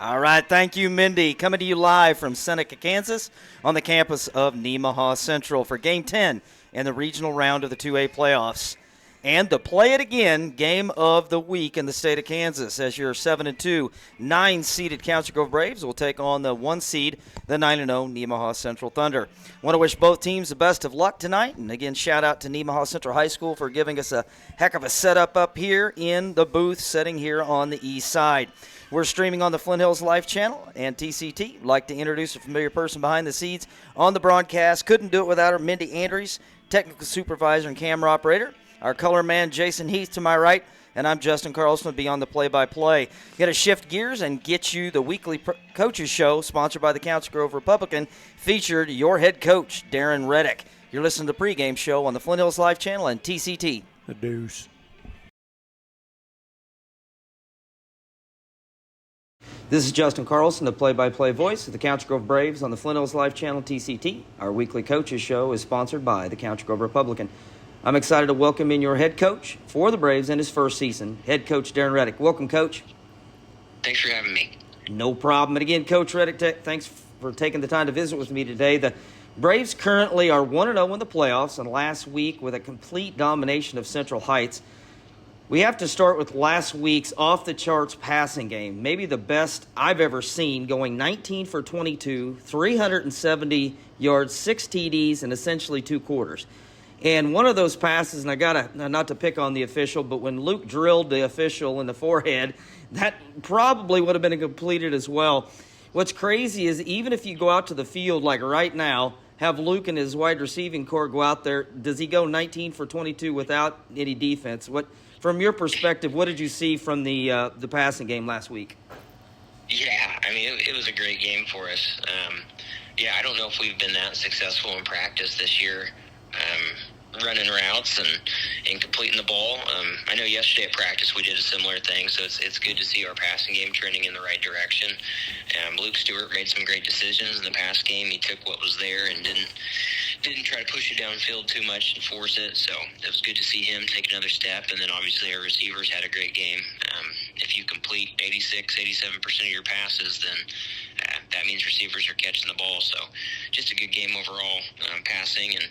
All right, thank you, Mindy. Coming to you live from Seneca, Kansas, on the campus of Nemaha Central for Game 10 in the regional round of the 2A playoffs. And the Play It Again game of the week in the state of Kansas, as your 7-2, 9-seeded Council Grove Braves will take on the 1-seed, the 9-0 Nemaha Central Thunder. Want to wish both teams the best of luck tonight. And again, shout out to Nemaha Central High School for giving us a heck of a setup up here in the booth, sitting here on the east side. We're streaming on the Flint Hills Life channel and TCT. I'd like to introduce a familiar person behind the scenes on the broadcast. Couldn't do it without her, Mindy Andrews, technical supervisor and camera operator. Our color man, Jason Heath, to my right, and I'm Justin Carlson, be on the play-by-play. Got to shift gears and get you the weekly coaches show, sponsored by the Council Grove Republican, featured your head coach, Darren Reddick. You're listening to the pregame show on the Flint Hills Life channel and TCT. The Deuce. This is Justin Carlson, the play-by-play voice of the Council Grove Braves on the Flint Hills Life channel, TCT. Our weekly coaches show is sponsored by the Council Grove Republican. I'm excited to welcome in your head coach for the Braves in his first season, head coach Darren Reddick. Welcome, Coach. Thanks for having me. No problem. And again, Coach Reddick, thanks for taking the time to visit with me today. The Braves currently are 1-0 in the playoffs, and last week with a complete domination of Central Heights. We have to start with last week's off-the-charts passing game, maybe the best I've ever seen, going 19 for 22, 370 yards, 6 TDs, and essentially 2 quarters. And one of those passes, and I got to, not to pick on the official, but when Luke drilled the official in the forehead, that probably would have been completed as well. What's crazy is even if you go out to the field like right now, have Luke and his wide receiving core go out there, does he go 19 for 22 without any defense? From your perspective, what did you see from the passing game last week? Yeah, I mean, it was a great game for us. I don't know if we've been that successful in practice this year, running routes and completing the ball. I know yesterday at practice we did a similar thing, so it's good to see our passing game trending in the right direction. Luke Stewart made some great decisions in the pass game. He took what was there and didn't try to push it downfield too much and force it, so it was good to see him take another step. And then obviously our receivers had a great game. If you complete 86-87% of your passes, then that means receivers are catching the ball. So just a good game overall, passing. And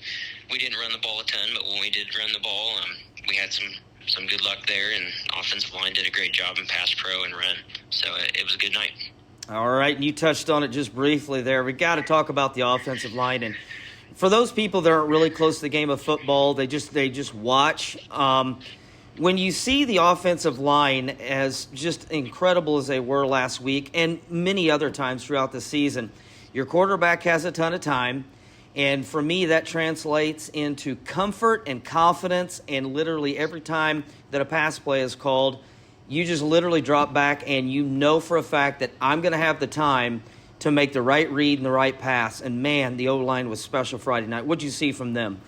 we didn't run the ball a ton, but when we did run the ball, we had some good luck there, and offensive line did a great job in pass pro and run. So it was a good night. All right, and you touched on it just briefly there. We got to talk about the offensive line. And for those people that aren't really close to the game of football, they just watch. When you see the offensive line as just incredible as they were last week and many other times throughout the season, your quarterback has a ton of time. And for me, that translates into comfort and confidence. And literally every time that a pass play is called, you just literally drop back and you know for a fact that I'm going to have the time to make the right read and the right pass. And, man, the O-line was special Friday night. What'd you see from them?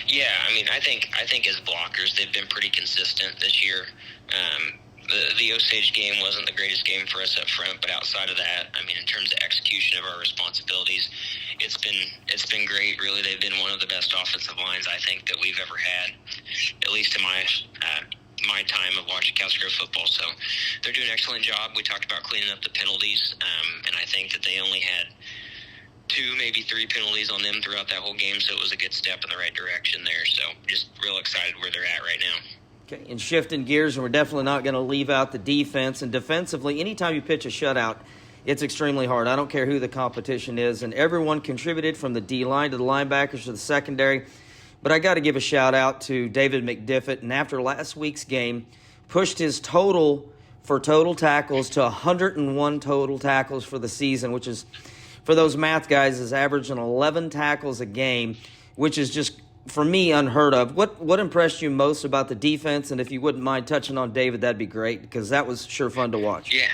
Yeah, I mean, I think as blockers, they've been pretty consistent this year. The Osage game wasn't the greatest game for us up front, but outside of that, I mean, in terms of execution of our responsibilities, it's been great. Really, they've been one of the best offensive lines I think that we've ever had, at least in my time of watching Council Grove football. So they're doing an excellent job. We talked about cleaning up the penalties, and I think that they only had 2, maybe 3 penalties on them throughout that whole game, so it was a good step in the right direction there. So just real excited where they're at right now. Okay, and shifting gears, and we're definitely not going to leave out the defense. And defensively, anytime you pitch a shutout, it's extremely hard. I don't care who the competition is, and everyone contributed from the D-line to the linebackers to the secondary. But I got to give a shout-out to David McDiffett, and after last week's game, pushed his total for total tackles to 101 total tackles for the season, which is, for those math guys, is averaging 11 tackles a game, which is just, for me, unheard of. What impressed you most about the defense? And if you wouldn't mind touching on David, that'd be great, because that was sure fun to watch. Yeah.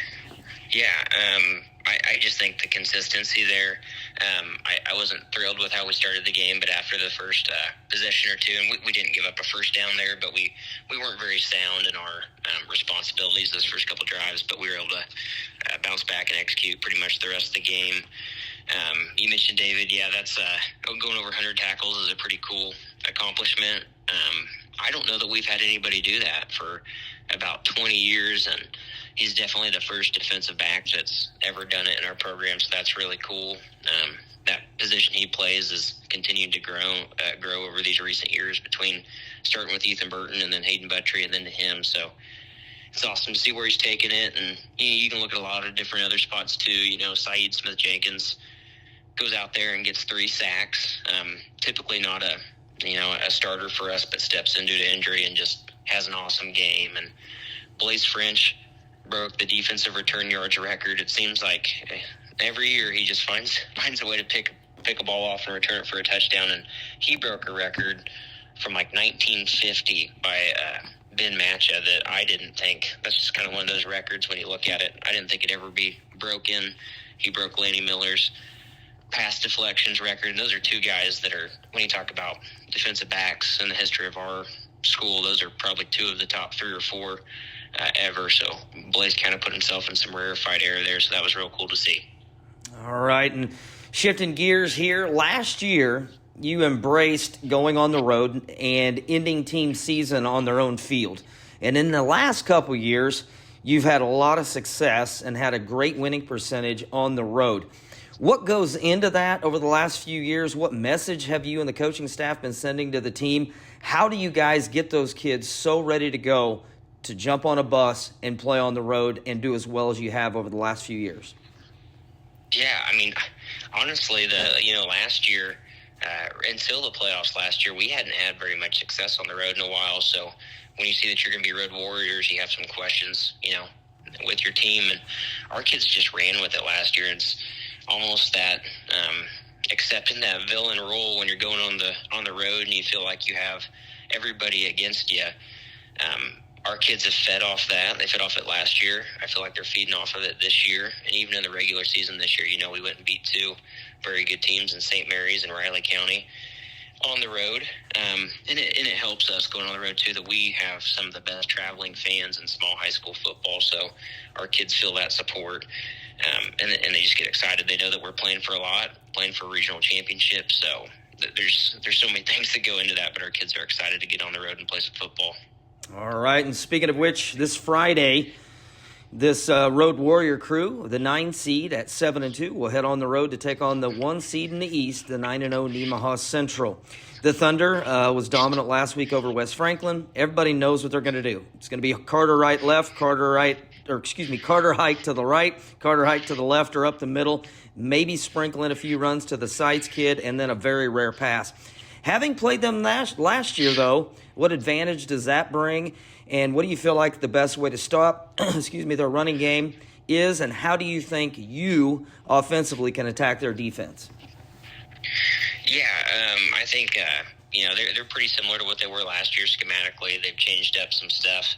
I just think the consistency there. I wasn't thrilled with how we started the game, but after the first possession or two, and we didn't give up a first down there, but we weren't very sound in our responsibilities those first couple drives, but we were able to bounce back and execute pretty much the rest of the game. You mentioned David. Yeah, that's going over 100 tackles is a pretty cool accomplishment. I don't know that we've had anybody do that for about 20 years, and he's definitely the first defensive back that's ever done it in our program, so that's really cool. That position he plays has continued to grow over these recent years, between starting with Ethan Burton and then Hayden Buttry and then to him. So it's awesome to see where he's taking it. And you can look at a lot of different other spots too. Saeed Smith-Jenkins goes out there and gets 3 sacks. Typically not a starter for us, but steps in due to injury and just has an awesome game. And Blaze French broke the defensive return yards record. It seems like every year he just finds a way to pick a ball off and return it for a touchdown. And he broke a record from like 1950 by Ben Matcha that I didn't think. That's just kind of one of those records when you look at it. I didn't think it'd ever be broken. He broke Laney Miller's pass deflections record. And those are 2 guys that are, when you talk about defensive backs in the history of our school, those are probably 2 of the top 3 or 4 ever. So Blaze kind of put himself in some rarefied air there, so that was real cool to see. All right, and shifting gears here, last year you embraced going on the road and ending team season on their own field. And in the last couple years, you've had a lot of success and had a great winning percentage on the road. What goes into that over the last few years? What message have you and the coaching staff been sending to the team? How do you guys get those kids so ready to go to jump on a bus and play on the road and do as well as you have over the last few years? Yeah, I mean, honestly, last year, until the playoffs last year, we hadn't had very much success on the road in a while. So when you see that you're going to be road warriors, you have some questions, with your team. And our kids just ran with it last year. It's almost that accepting that villain role when you're going on the road and you feel like you have everybody against you. Our kids have fed off that. They fed off it last year. I feel like they're feeding off of it this year. And even in the regular season this year, we went and beat 2 very good teams in St. Mary's and Riley County on the road. And it helps us going on the road, too, that we have some of the best traveling fans in small high school football. So our kids feel that support. And they just get excited. They know that we're playing for a lot, playing for regional championships. So there's so many things that go into that, but our kids are excited to get on the road and play some football. All right, and speaking of which, this Friday, this Road Warrior crew, the 9 seed at 7-2, will head on the road to take on the 1 seed in the East, the 9-0 Nemaha Central. The Thunder was dominant last week over West Franklin. Everybody knows what they're going to do. It's going to be Carter right left, Carter Hike to the right, Carter Hike to the left or up the middle, maybe sprinkle in a few runs to the sides kid, and then a very rare pass. Having played them last year, though, what advantage does that bring? And what do you feel like the best way to stop their running game is, and how do you think you offensively can attack their defense? Yeah, I think they're pretty similar to what they were last year schematically. They've changed up some stuff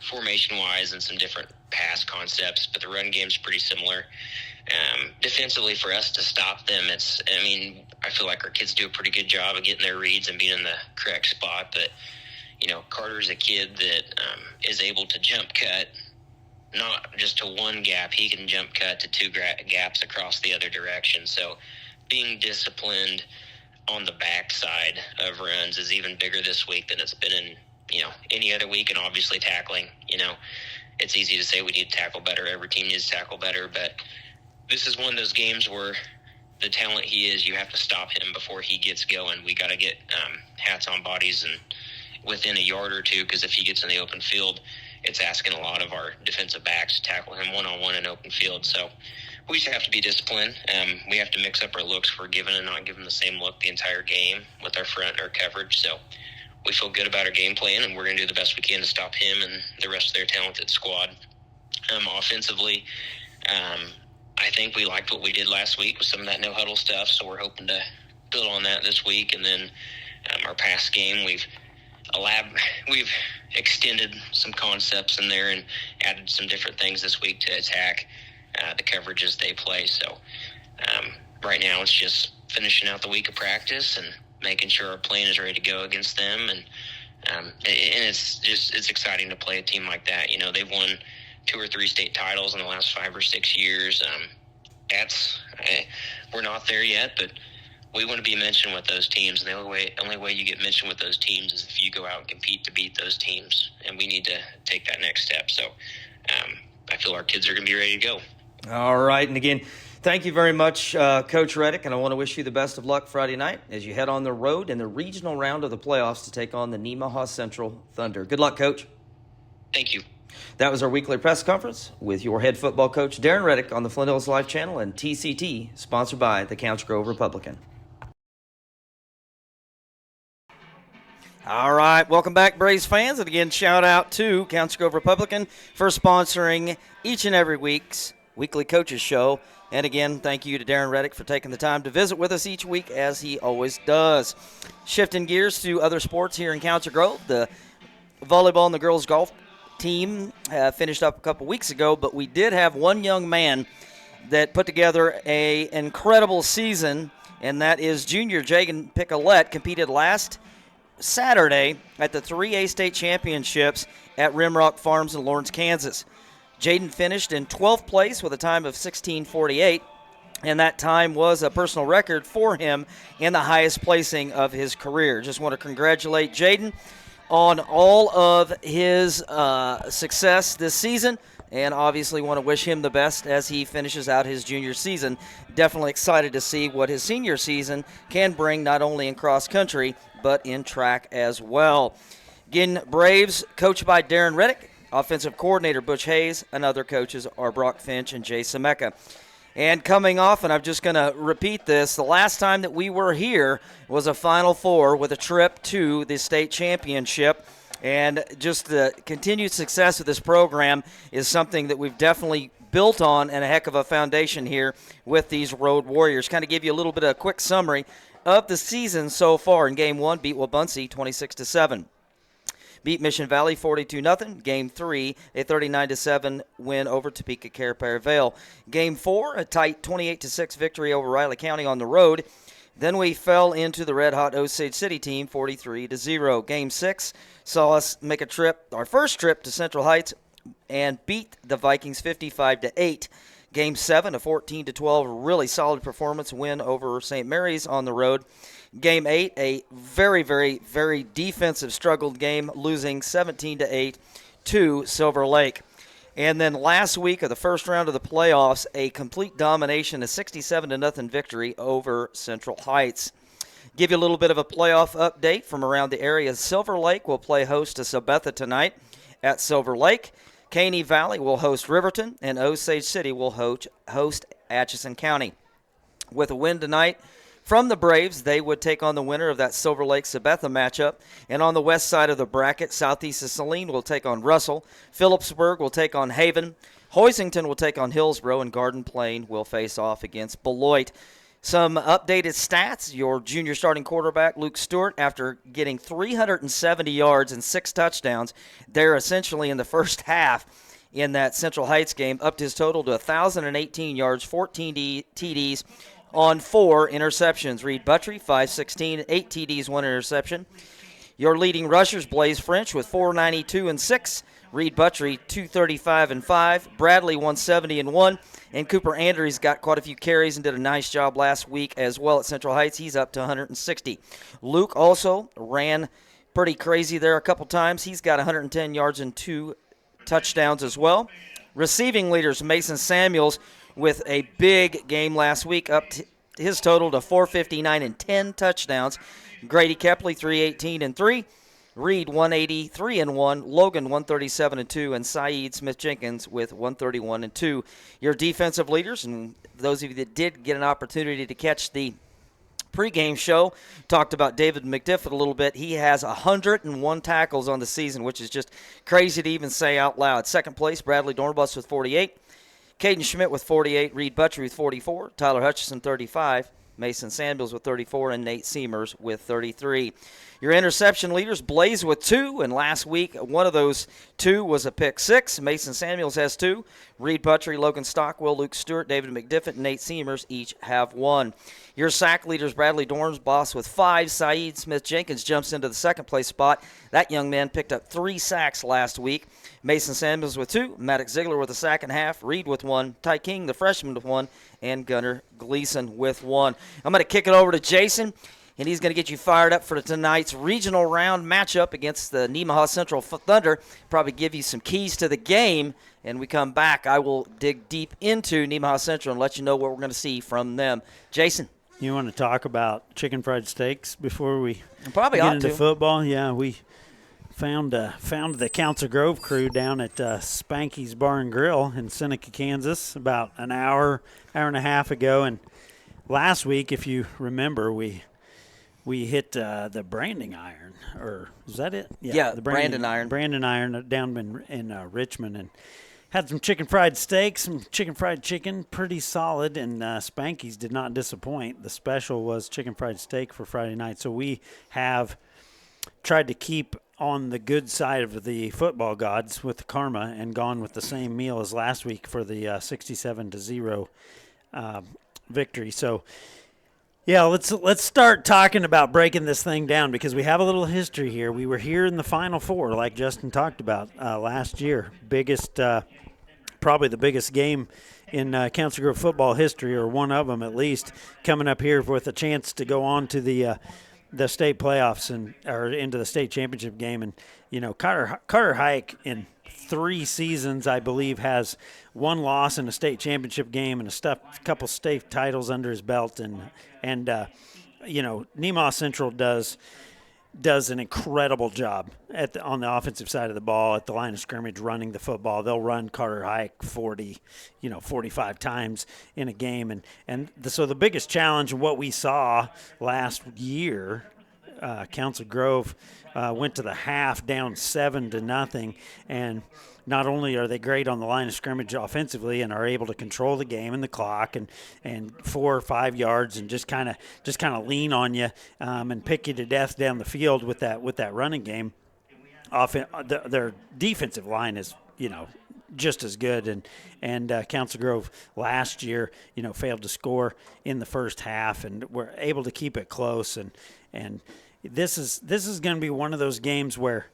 formation-wise and some different pass concepts, but the run game's pretty similar. Defensively, for us to stop them, I feel like our kids do a pretty good job of getting their reads and being in the correct spot. But, Carter's a kid that is able to jump cut, not just to one gap. He can jump cut to 2 gaps across the other direction. So being disciplined on the backside of runs is even bigger this week than it's been in, any other week. And obviously tackling, it's easy to say we need to tackle better. Every team needs to tackle better, but this is one of those games where the talent he is, you have to stop him before he gets going. We got to get hats on bodies and within a yard or 2, because if he gets in the open field, it's asking a lot of our defensive backs to tackle him one-on-one in open field. So we just have to be disciplined. We have to mix up our looks. We're giving and not giving the same look the entire game with our front and our coverage. So we feel good about our game plan, and we're going to do the best we can to stop him and the rest of their talented squad. Offensively, I think we liked what we did last week with some of that no-huddle stuff, so we're hoping to build on that this week. And then our pass game, we've extended some concepts in there and added some different things this week to attack the coverages they play. So right now it's just finishing out the week of practice and making sure our plan is ready to go against them. And it's exciting to play a team like that. They've won 2 or 3 state titles in the last 5 or 6 years. We're not there yet, but we want to be mentioned with those teams. And the only way you get mentioned with those teams is if you go out and compete to beat those teams. And we need to take that next step. So I feel our kids are going to be ready to go. All right, and again, thank you very much, Coach Reddick, and I want to wish you the best of luck Friday night as you head on the road in the regional round of the playoffs to take on the Nemaha Central Thunder. Good luck, Coach. Thank you. That was our weekly press conference with your head football coach, Darren Reddick, on the Flint Hills Live channel and TCT, sponsored by the Council Grove Republican. All right, welcome back, Braves fans. And again, shout out to Council Grove Republican for sponsoring each and every week's weekly coaches show. And again, thank you to Darren Reddick for taking the time to visit with us each week, as he always does. Shifting gears to other sports here in Council Grove, the volleyball and the girls golf team finished up a couple weeks ago, but we did have one young man that put together an incredible season, and that is junior Jagan Picolette. Competed last Saturday at the 3A state championships at Rimrock Farms in Lawrence, Kansas. Jaden finished in 12th place with a time of 16:48, and that time was a personal record for him and the highest placing of his career. Just want to congratulate Jaden on all of his success this season, and obviously want to wish him the best as he finishes out his junior season. Definitely excited to see what his senior season can bring, not only in cross country, but in track as well. Again, Braves, coached by Darren Reddick, offensive coordinator Butch Hayes, and other coaches are Brock Finch and Jay Semeka. And coming off, and I'm just going to repeat this, the last time that we were here was a Final Four with a trip to the state championship. And just the continued success of this program is something that we've definitely built on, and a heck of a foundation here with these Road Warriors. Kind of give you a little bit of a quick summary of the season so far. In Game 1, beat Wabaunsee 26-7. Beat Mission Valley 42-0. Game 3, a 39-7 win over Topeka Carriere Vale. Game 4, a tight 28-6 victory over Riley County on the road. Then we fell into the red-hot Osage City team 43-0. Game 6 saw us make a trip, our first trip to Central Heights, and beat the Vikings 55-8. Game 7, a 14-12 really solid performance win over St. Mary's on the road. Game 8, a very, very, very defensive struggled game, losing 17-8 to Silver Lake. And then last week of the first round of the playoffs, a complete domination, a 67-0 victory over Central Heights. Give you a little bit of a playoff update from around the area. Silver Lake will play host to Sabetha tonight at Silver Lake. Caney Valley will host Riverton, and Osage City will host Atchison County. With a win tonight from the Braves, they would take on the winner of that Silver Lake-Sabetha matchup. And on the west side of the bracket, Southeast of Saline will take on Russell. Phillipsburg will take on Haven. Hoisington will take on Hillsboro, and Garden Plain will face off against Beloit. Some updated stats. Your junior starting quarterback, Luke Stewart, after getting 370 yards and 6 touchdowns, they're essentially in the first half in that Central Heights game, upped his total to 1,018 yards, 14 TDs on 4 interceptions. Reed Buttrey, 516, 8 TDs, 1 interception. Your leading rushers, Blaze French with 492 and 6. Reed Buttrey, 235 and 5. Bradley, 170 and 1. And Cooper Andrews got quite a few carries and did a nice job last week as well at Central Heights. He's up to 160. Luke also ran pretty crazy there a couple times. He's got 110 yards and 2 touchdowns as well. Receiving leaders, Mason Samuels with a big game last week, up to his total to 459 and 10 touchdowns. Grady Kepley, 318 and 3. Reed, 183 and 1. Logan, 137 and 2. And Saeed Smith-Jenkins with 131 and 2. Your defensive leaders, and those of you that did get an opportunity to catch the pregame show, talked about David McDiffit a little bit. He has 101 tackles on the season, which is just crazy to even say out loud. Second place, Bradley Dornbus with 48. Caden Schmidt with 48. Reed Buttrey with 44. Tyler Hutchison, 35. Mason Samuels with 34, and Nate Seamers with 33. Your interception leaders, Blaze with 2, and last week one of those 2 was a pick 6. Mason Samuels has 2. Reed Buttrey, Logan Stockwell, Luke Stewart, David McDiffit, and Nate Seamers each have 1. Your sack leaders, Bradley Dornsboss with 5. Saeed Smith-Jenkins jumps into the second place spot. That young man picked up 3 sacks last week. Mason Samuels with 2. Maddox Ziegler with a sack and a half. Reed with 1. Ty King, the freshman, with 1. And Gunnar Gleason with 1. I'm going to kick it over to Jason. and he's going to get you fired up for tonight's regional round matchup against the Nemaha Central Thunder. Probably give you some keys to the game. And we come back, I will dig deep into Nemaha Central and let you know what we're going to see from them. Jason. You want to talk about chicken fried steaks before we probably get ought into to. football? Yeah, we found the Council Grove crew down at Spanky's Bar and Grill in Seneca, Kansas, about an hour and a half ago. And last week, if you remember, we hit the branding iron, or is that it? Yeah, the Brandon Iron. Brandon Iron down in Richmond, and had some chicken fried steak, some chicken fried chicken, pretty solid, and Spanky's did not disappoint. The special was chicken fried steak for Friday night, so we have tried to keep on the good side of the football gods with the karma and gone with the same meal as last week for the 67-0 victory. So, yeah, let's start talking about breaking this thing down because we have a little history here. We were here in the Final Four, like Justin talked about last year. Probably the biggest game in Council Grove football history, or one of them at least, coming up here with a chance to go on to the state playoffs or into the state championship game. And Carter Hike in 3 seasons, I believe, has 1 loss in a state championship game and a couple state titles under his belt. And Nemaha Central does an incredible job on the offensive side of the ball at the line of scrimmage running the football. They'll run Carter Hike 45 times in a game. So the biggest challenge, what we saw last year, Council Grove went to the half down 7-0, and not only are they great on the line of scrimmage offensively and are able to control the game and the clock and 4 or 5 yards and just kind of lean on you and pick you to death down the field with that running game. Their defensive line is just as good, and Council Grove last year failed to score in the first half and were able to keep it close, and this is going to be one of those games where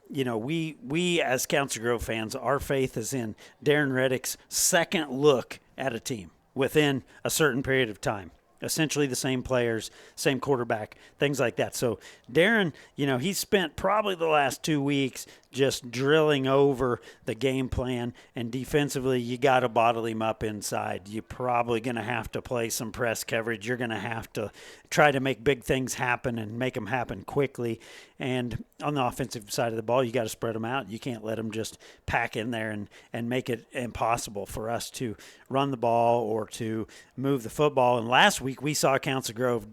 we as Council Grove fans, our faith is in Darren Reddick's second look at a team within a certain period of time. Essentially the same players, same quarterback, things like that. So Darren, he spent probably the last 2 weeks just drilling over the game plan, and defensively you got to bottle him up inside. You're probably going to have to play some press coverage. You're going to have to try to make big things happen and make them happen quickly. And on the offensive side of the ball, you got to spread them out. You can't let them just pack in there and make it impossible for us to run the ball or to move the football. And last week we saw Council Grove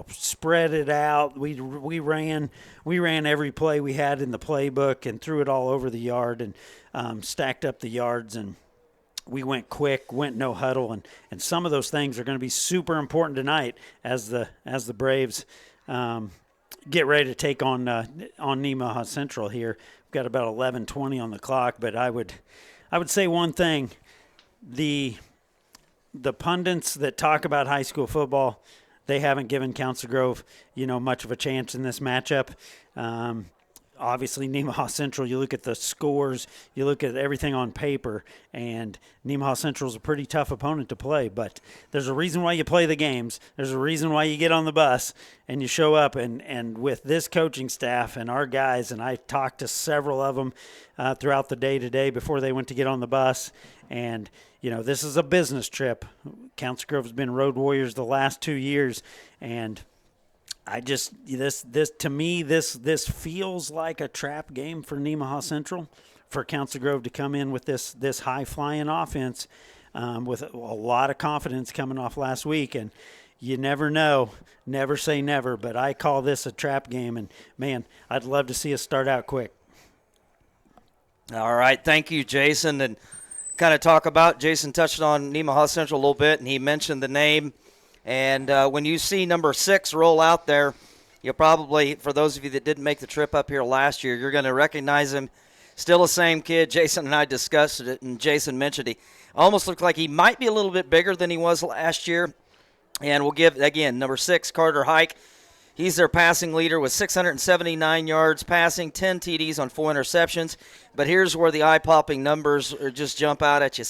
spread it out. We ran every play we had in the playbook and threw it all over the yard and stacked up the yards, and we went quick, went no huddle, and some of those things are going to be super important tonight as the Braves get ready to take on Nemaha Central here. We've got about 11:20 on the clock, but I would say one thing: the pundits that talk about high school football, they haven't given Council Grove, much of a chance in this matchup. Obviously, Nemaha Central, you look at the scores, you look at everything on paper, and Nemaha Central is a pretty tough opponent to play. But there's a reason why you play the games. There's a reason why you get on the bus and you show up. And with this coaching staff and our guys, and I talked to several of them throughout the day today before they went to get on the bus, and this is a business trip. Council Grove has been road warriors the last 2 years, and this to me this feels like a trap game for Nemaha Central, for Council Grove to come in with this high flying offense with a lot of confidence coming off last week. And you never know, never say never, but I call this a trap game, and man, I'd love to see us start out quick. All right, thank you, Jason. And kind of talk about, Jason touched on Nemaha Central a little bit, and he mentioned the name. And when you see number 6 roll out there, you'll probably, for those of you that didn't make the trip up here last year, you're going to recognize him. Still the same kid. Jason and I discussed it, and Jason mentioned he almost looked like he might be a little bit bigger than he was last year. And we'll give, again, number 6, Carter Hike. He's their passing leader with 679 yards passing, 10 TDs on 4 interceptions. But here's where the eye-popping numbers just jump out at you.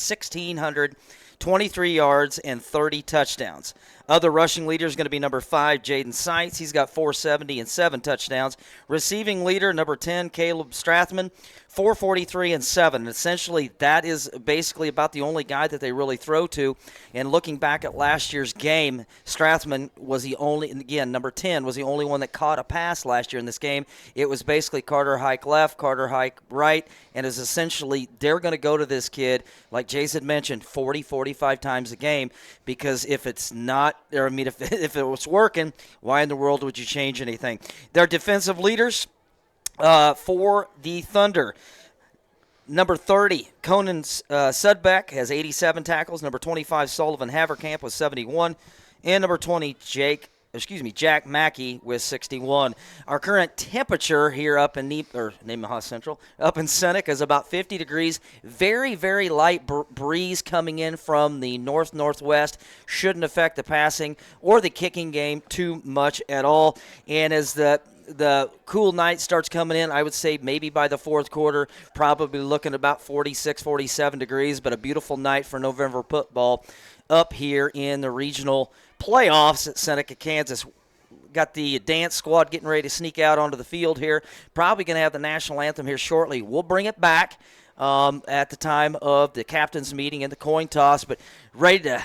23 yards, and 30 touchdowns. Other rushing leader is going to be number 5, Jaden Seitz. He's got 470 and 7 touchdowns. Receiving leader, number 10, Caleb Strathman, 443 and 7. And essentially, that is basically about the only guy that they really throw to. And looking back at last year's game, Strathman was the only, and again, number 10 was the only one that caught a pass last year in this game. It was basically Carter Hike left, Carter Hike right, and is essentially they're going to go to this kid, like Jason mentioned, 40, 45 times a game, because if it's not, or I mean, if it was working, why in the world would you change anything? Their defensive leaders for the Thunder. Number 30, Conan Sudbeck has 87 tackles. Number 25, Sullivan Haverkamp with 71. And number 20, Jack Mackey with 61. Our current temperature here up in Nemaha Central, up in Seneca, is about 50 degrees. Very, very light breeze coming in from the north-northwest. Shouldn't affect the passing or the kicking game too much at all. And as the cool night starts coming in, I would say maybe by the fourth quarter, probably looking about 46, 47 degrees, but a beautiful night for November football up here in the regional playoffs at Seneca, Kansas. Got the dance squad getting ready to sneak out onto the field here. Probably going to have the national anthem here shortly. We'll bring it back at the time of the captain's meeting and the coin toss, but ready to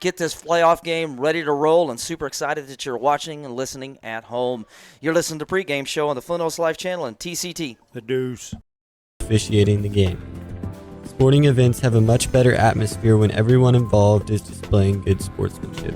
get this playoff game ready to roll, and super excited that you're watching and listening at home. You're listening to Pregame Show on the Flintos Life Channel and TCT. The Deuce. Officiating the game. Sporting events have a much better atmosphere when everyone involved is displaying good sportsmanship.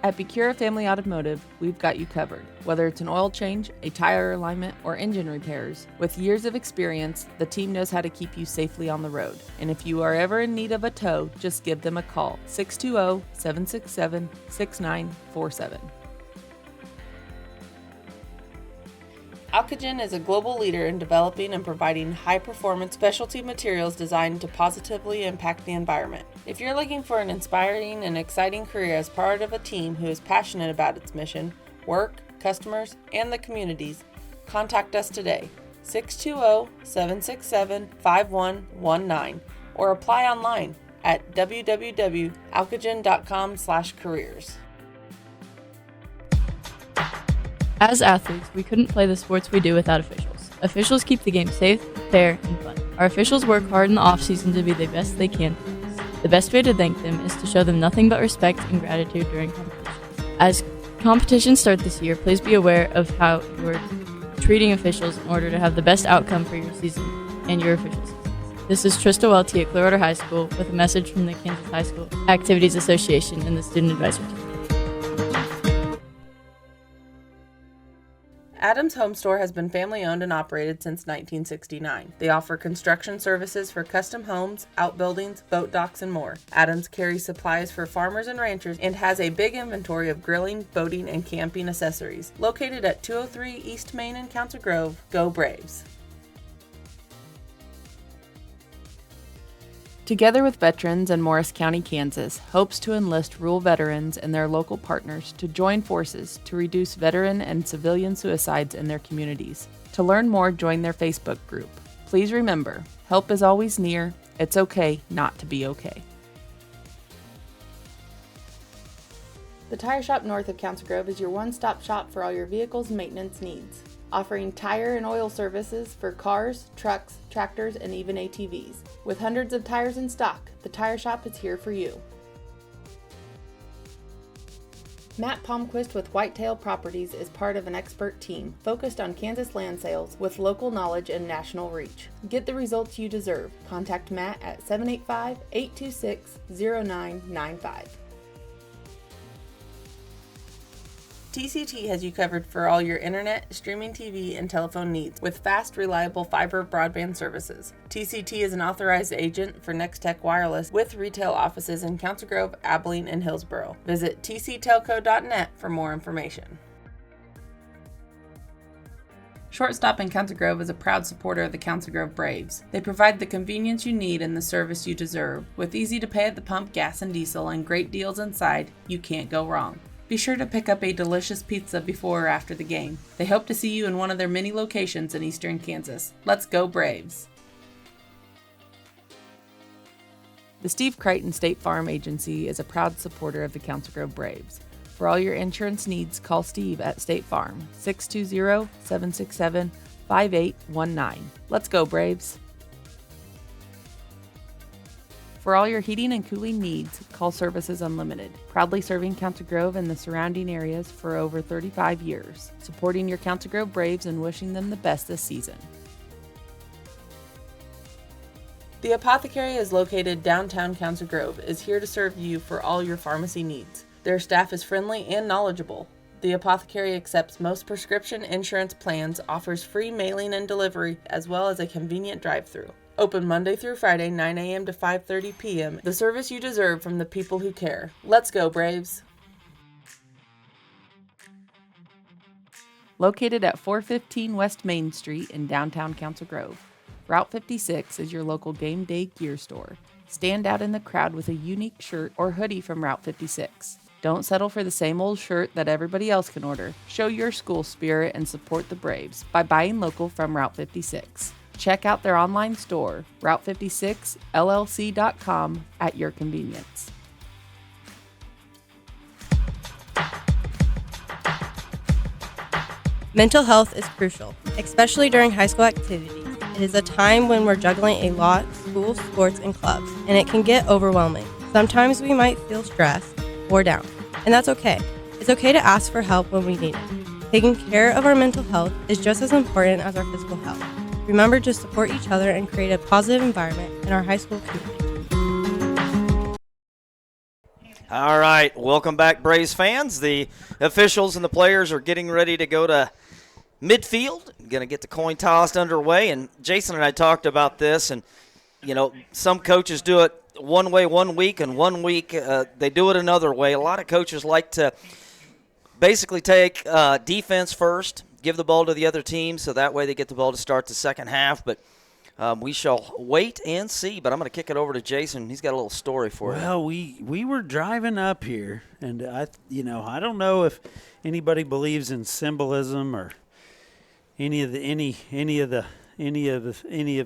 At Becura Family Automotive, we've got you covered. Whether it's an oil change, a tire alignment, or engine repairs, with years of experience, the team knows how to keep you safely on the road. And if you are ever in need of a tow, just give them a call, 620-767-6947. Alcogen is a global leader in developing and providing high-performance specialty materials designed to positively impact the environment. If you're looking for an inspiring and exciting career as part of a team who is passionate about its mission, work, customers, and the communities, contact us today, 620-767-5119, or apply online at www.alcogen.com/careers. As athletes, we couldn't play the sports we do without officials. Officials keep the game safe, fair, and fun. Our officials work hard in the off-season to be the best they can for us. The best way to thank them is to show them nothing but respect and gratitude during competitions. As competitions start this year, please be aware of how you are treating officials in order to have the best outcome for your season and your official seasons. This is Trista Welty at Clearwater High School with a message from the Kansas High School Activities Association and the Student Advisor Team. Adams Home Store has been family owned and operated since 1969. They offer construction services for custom homes, outbuildings, boat docks, and more. Adams carries supplies for farmers and ranchers and has a big inventory of grilling, boating, and camping accessories. Located at 203 East Main in Council Grove, go Braves! Together with veterans in Morris County, Kansas, hopes to enlist rural veterans and their local partners to join forces to reduce veteran and civilian suicides in their communities. To learn more, join their Facebook group. Please remember, help is always near. It's okay not to be okay. The Tire Shop north of Council Grove is your one-stop shop for all your vehicle's maintenance needs, offering tire and oil services for cars, trucks, tractors, and even ATVs. With hundreds of tires in stock, the Tire Shop is here for you. Matt Palmquist with Whitetail Properties is part of an expert team focused on Kansas land sales with local knowledge and national reach. Get the results you deserve. Contact Matt at 785-826-0995. TCT has you covered for all your internet, streaming TV, and telephone needs with fast, reliable fiber broadband services. TCT is an authorized agent for Nextech Wireless with retail offices in Council Grove, Abilene, and Hillsboro. Visit tctelco.net for more information. Shortstop in Council Grove is a proud supporter of the Council Grove Braves. They provide the convenience you need and the service you deserve. With easy to pay at the pump gas and diesel and great deals inside, you can't go wrong. Be sure to pick up a delicious pizza before or after the game. They hope to see you in one of their many locations in eastern Kansas. Let's go Braves! The Steve Crichton State Farm Agency is a proud supporter of the Council Grove Braves. For all your insurance needs, call Steve at State Farm, 620-767-5819. Let's go Braves! For all your heating and cooling needs, call Services Unlimited. Proudly serving Council Grove and the surrounding areas for over 35 years, supporting your Council Grove Braves and wishing them the best this season. The Apothecary is located downtown Council Grove, is here to serve you for all your pharmacy needs. Their staff is friendly and knowledgeable. The Apothecary accepts most prescription insurance plans, offers free mailing and delivery, as well as a convenient drive-thru. Open Monday through Friday, 9 a.m. to 5:30 p.m. The service you deserve from the people who care. Let's go, Braves! Located at 415 West Main Street in downtown Council Grove, Route 56 is your local game day gear store. Stand out in the crowd with a unique shirt or hoodie from Route 56. Don't settle for the same old shirt that everybody else can order. Show your school spirit and support the Braves by buying local from Route 56. Check out their online store, route56llc.com, at your convenience. Mental health is crucial, especially during high school activities. It is a time when we're juggling a lot, school, sports, and clubs, and it can get overwhelming. Sometimes we might feel stressed or down, and that's okay. It's okay to ask for help when we need it. Taking care of our mental health is just as important as our physical health. Remember to support each other and create a positive environment in our high school community. All right, welcome back, Braves fans. The officials and the players are getting ready to go to midfield. Going to get the coin tossed underway, and Jason and I talked about this, and, you know, some coaches do it one way one week, and 1 week they do it another way. A lot of coaches like to basically take defense first, give the ball to the other team, so that way they get the ball to start the second half, but we shall wait and see. But I'm going to kick it over to Jason. He's got a little story for you. Well, we were driving up here, and I don't know if anybody believes in symbolism or any of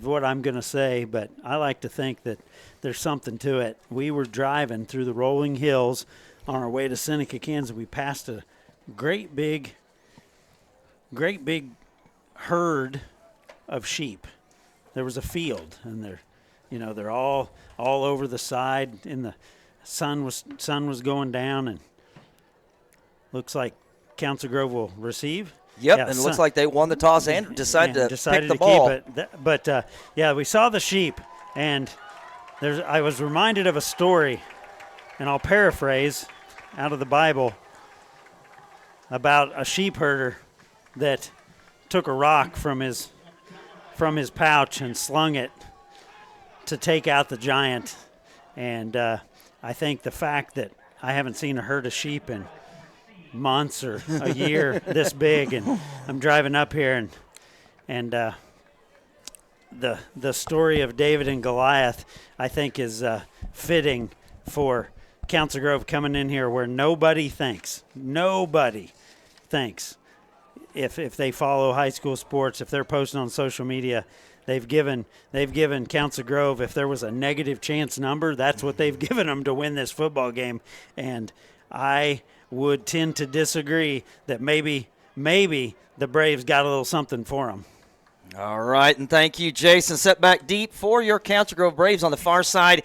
what I'm going to say, but I like to think that there's something to it. We were driving through the rolling hills on our way to Seneca, Kansas. We passed a great big herd of sheep. There was a field, and they're all over the side, and the sun was going down, and looks like Council Grove will receive. Yep, yeah, and it looks like they won the toss and decided to pick the ball. Keep it. But we saw the sheep, and I was reminded of a story, and I'll paraphrase out of the Bible about a sheep herder that took a rock from his pouch and slung it to take out the giant. And I think the fact that I haven't seen a herd of sheep in months or a year this big, and I'm driving up here, and the story of David and Goliath, I think, is fitting for Council Grove coming in here where nobody thinks if they follow high school sports, if they're posting on social media, they've given Council Grove, if there was a negative chance number, that's what they've given them to win this football game. And I would tend to disagree that maybe the Braves got a little something for them. All right, and thank you, Jason. Set back deep for your Council Grove Braves on the far side,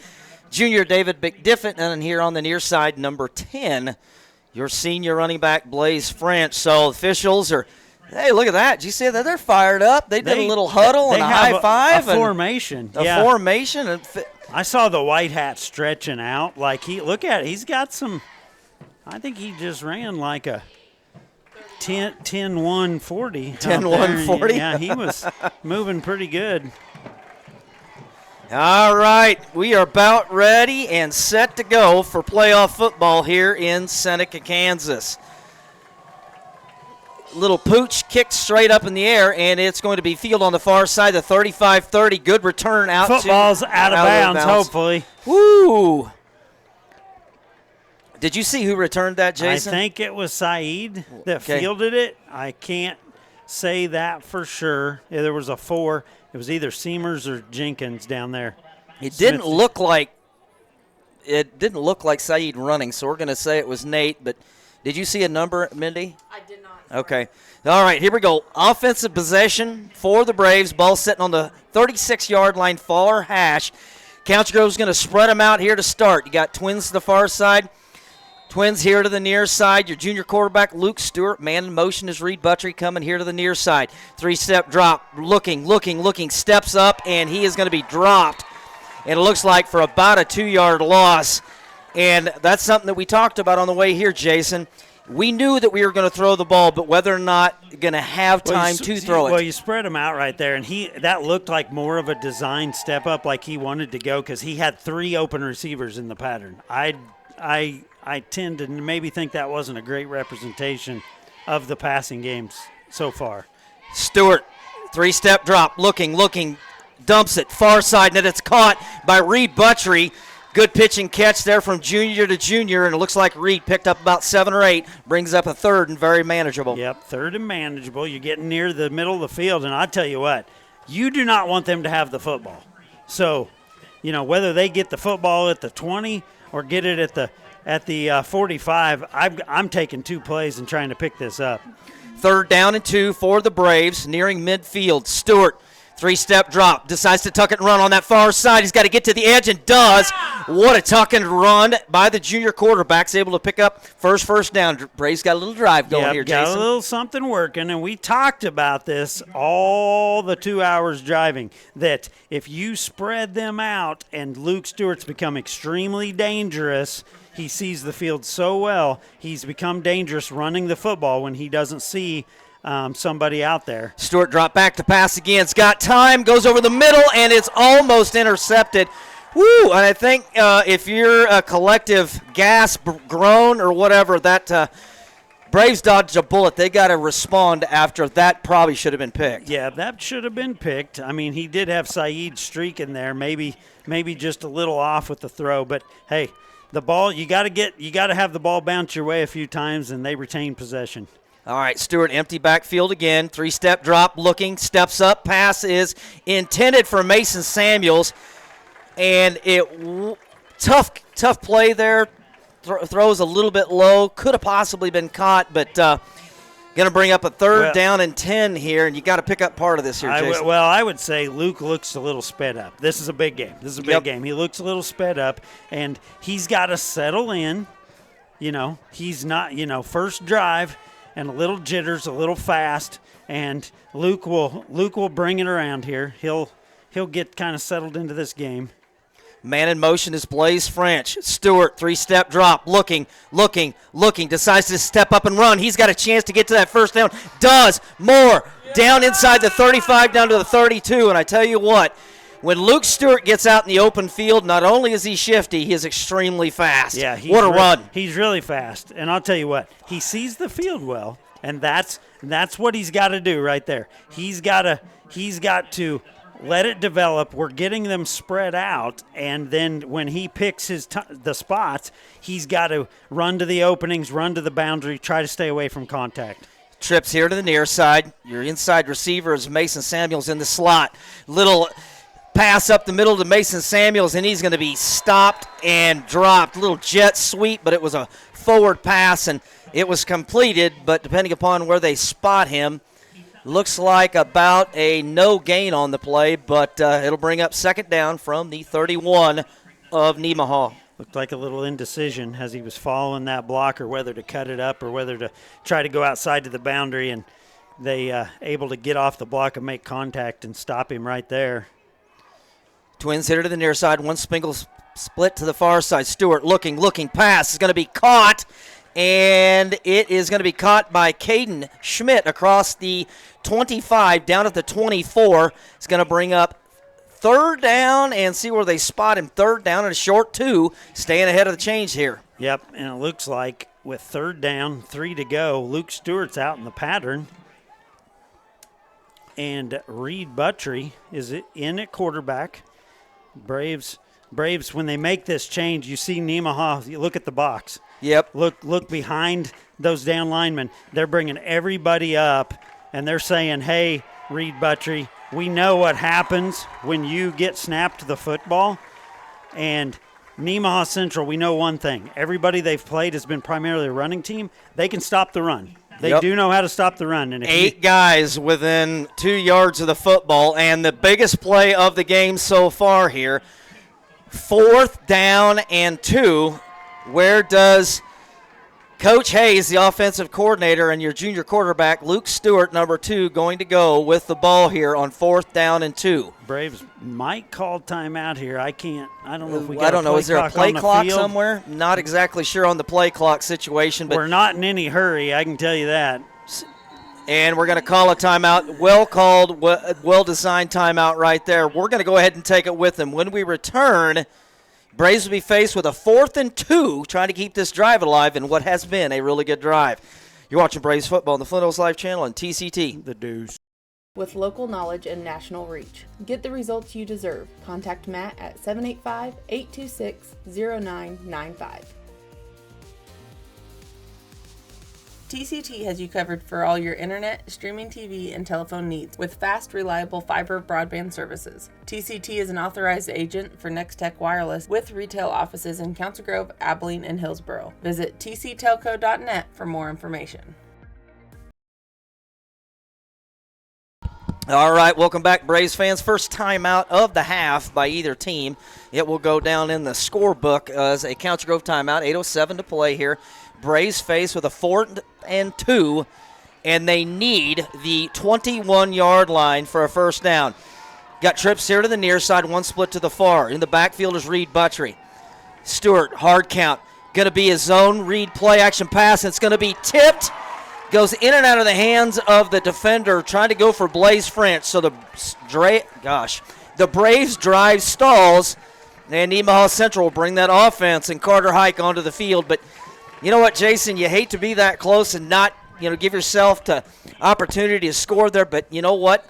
junior David McDiffin, and here on the near side, number 10, your senior running back, Blaze French. So officials are, hey, look at that. Did you see that? They're fired up. They did a little huddle and a high five. A formation. A formation. I saw the white hat stretching out. He's got some, I think he just ran like a 10-1-40. 10-1-40? Yeah, he was moving pretty good. All right, we are about ready and set to go for playoff football here in Seneca, Kansas. Little pooch kicked straight up in the air, and it's going to be field on the far side, the 35-30. Good return out. Football's out of bounds, hopefully. Woo! Did you see who returned that, Jason? I think it was Saeed that fielded it. I can't say that for sure. Yeah, there was a 4. It was either Seamers or Jenkins down there. It didn't look like Saeed running, so we're going to say it was Nate. But did you see a number, Mindy? I did not. Okay. All right, here we go. Offensive possession for the Braves. Ball sitting on the 36-yard line, far hash. Couch Grove's going to spread them out here to start. You got Twins to the far side. Twins here to the near side. Your junior quarterback, Luke Stewart. Man in motion is Reed Buttrey coming here to the near side. 3-step drop. Looking. Steps up, and he is going to be dropped. And it looks like for about a 2-yard loss. And that's something that we talked about on the way here, Jason. We knew that we were going to throw the ball, but whether or not going to have time to throw it. Well, you spread him out right there, and that looked like more of a design step up, like he wanted to go, because he had 3 open receivers in the pattern. I tend to maybe think that wasn't a great representation of the passing games so far. Stewart, 3-step drop, looking, dumps it, far side, and it's caught by Reed Buttrey. Good pitch and catch there from junior to junior, and it looks like Reed picked up about 7 or 8, brings up a 3rd and very manageable. Yep, 3rd and manageable. You're getting near the middle of the field, and I tell you what, you do not want them to have the football. So, whether they get the football at the 20 or get it at the 45, I'm taking 2 plays and trying to pick this up. 3rd down and 2 for the Braves, nearing midfield. Stewart, 3-step drop, decides to tuck it and run on that far side. He's got to get to the edge and does. What a tuck and run by the junior quarterback's able to pick up first down. Braves got a little drive going here, Jason. Got a little something working, and we talked about this all the 2 hours driving, that if you spread them out and Luke Stewart's become extremely dangerous, he sees the field so well, he's become dangerous running the football when he doesn't see somebody out there. Stewart dropped back to pass again. It's got time, goes over the middle, and it's almost intercepted. Woo! And I think if you're a collective gasp, groan, or whatever, that Braves dodged a bullet. They got to respond after that. Probably should have been picked. Yeah, that should have been picked. I mean, he did have Saeed streak in there, maybe just a little off with the throw, but hey, the ball, you got to have the ball bounce your way a few times, and they retain possession. All right, Stewart, empty backfield again. 3-step drop, looking, steps up. Pass is intended for Mason Samuels. And tough play there. Throws a little bit low. Could have possibly been caught, but going to bring up a 3rd down and 10 here, and you got to pick up part of this here, Jason. I would say Luke looks a little sped up. This is a big game. Game. He looks a little sped up, and he's got to settle in. He's not, first drive, and a little jitters, a little fast, and Luke will bring it around here. He'll get kind of settled into this game. Man in motion is Blaze French. Stewart, 3-step drop, looking, decides to step up and run. He's got a chance to get to that first down. Does more. Down inside the 35, down to the 32, and I tell you what, when Luke Stewart gets out in the open field, not only is he shifty, he is extremely fast. Yeah, what a run. He's really fast. And I'll tell you what, he sees the field well, and that's what he's got to do right there. He's got to let it develop. We're getting them spread out, and then when he picks the spots, he's got to run to the openings, run to the boundary, try to stay away from contact. Trips here to the near side. Your inside receiver is Mason Samuels in the slot. Little pass up the middle to Mason Samuels, and he's going to be stopped and dropped. Little jet sweep, but it was a forward pass, and it was completed, but depending upon where they spot him, looks like about a no gain on the play, but it'll bring up 2nd down from the 31 of Nemaha. Looked like a little indecision as he was following that blocker, whether to cut it up or whether to try to go outside to the boundary, and they able to get off the block and make contact and stop him right there. Twins hitter to the near side, one split to the far side. Stewart looking, pass is going to be caught, and it is going to be caught by Caden Schmidt across the 25 down at the 24. It's going to bring up 3rd down and see where they spot him. 3rd down and a short 2, staying ahead of the chains here. Yep, and it looks like with 3rd down, 3 to go, Luke Stewart's out in the pattern. And Reed Buttrey is in at quarterback. Braves, when they make this change, you see Nemaha, you look at the box. Yep. Look behind those down linemen. They're bringing everybody up, and they're saying, hey, Reed Buttrey, we know what happens when you get snapped the football. And Nemaha Central, we know one thing. Everybody they've played has been primarily a running team. They can stop the run. They do know how to stop the run. And if 8 guys within 2 yards of the football, and the biggest play of the game so far here, 4th down and 2. Where does Coach Hayes, the offensive coordinator, and your junior quarterback, Luke Stewart, number 2, going to go with the ball here on 4th down and 2? Braves might call timeout here. I don't know if we got I don't know. Is there a play on clock the field somewhere? Not exactly sure on the play clock situation, but we're not in any hurry. I can tell you that. And we're going to call a timeout. Well called, well-designed timeout right there. We're going to go ahead and take it with them. When we return, Braves will be faced with a 4th and 2, trying to keep this drive alive in what has been a really good drive. You're watching Braves football on the Flint Hills Live channel and TCT. The Deuce. With local knowledge and national reach, get the results you deserve. Contact Matt at 785-826-0995. TCT has you covered for all your internet, streaming TV, and telephone needs with fast, reliable fiber broadband services. TCT is an authorized agent for Nextech Wireless with retail offices in Council Grove, Abilene, and Hillsboro. Visit tctelco.net for more information. All right, welcome back, Braves fans. First timeout of the half by either team. It will go down in the scorebook as a Council Grove timeout, 8:07 to play here. Braves faced with a 4th and 2, and they need the 21-yard line for a first down. Got trips here to the near side, one split to the far. In the backfield is Reed Buttrey. Stewart, hard count. Going to be a zone read play action pass, and it's going to be tipped. Goes in and out of the hands of the defender trying to go for Blaze French. So the Braves drive stalls, and Nemaha Central will bring that offense and Carter Hike onto the field. But you know what, Jason, you hate to be that close and not, give yourself the opportunity to score there. But you know what?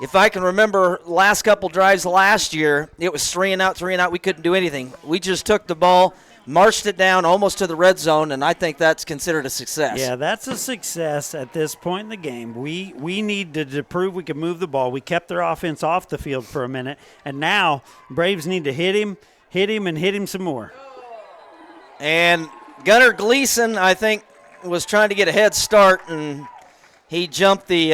If I can remember last couple drives last year, it was 3 and out. We couldn't do anything. We just took the ball, marched it down almost to the red zone, and I think that's considered a success. Yeah, that's a success at this point in the game. We needed to prove we could move the ball. We kept their offense off the field for a minute, and now Braves need to hit him, and hit him some more. And Gunnar Gleason, I think, was trying to get a head start, and he jumped the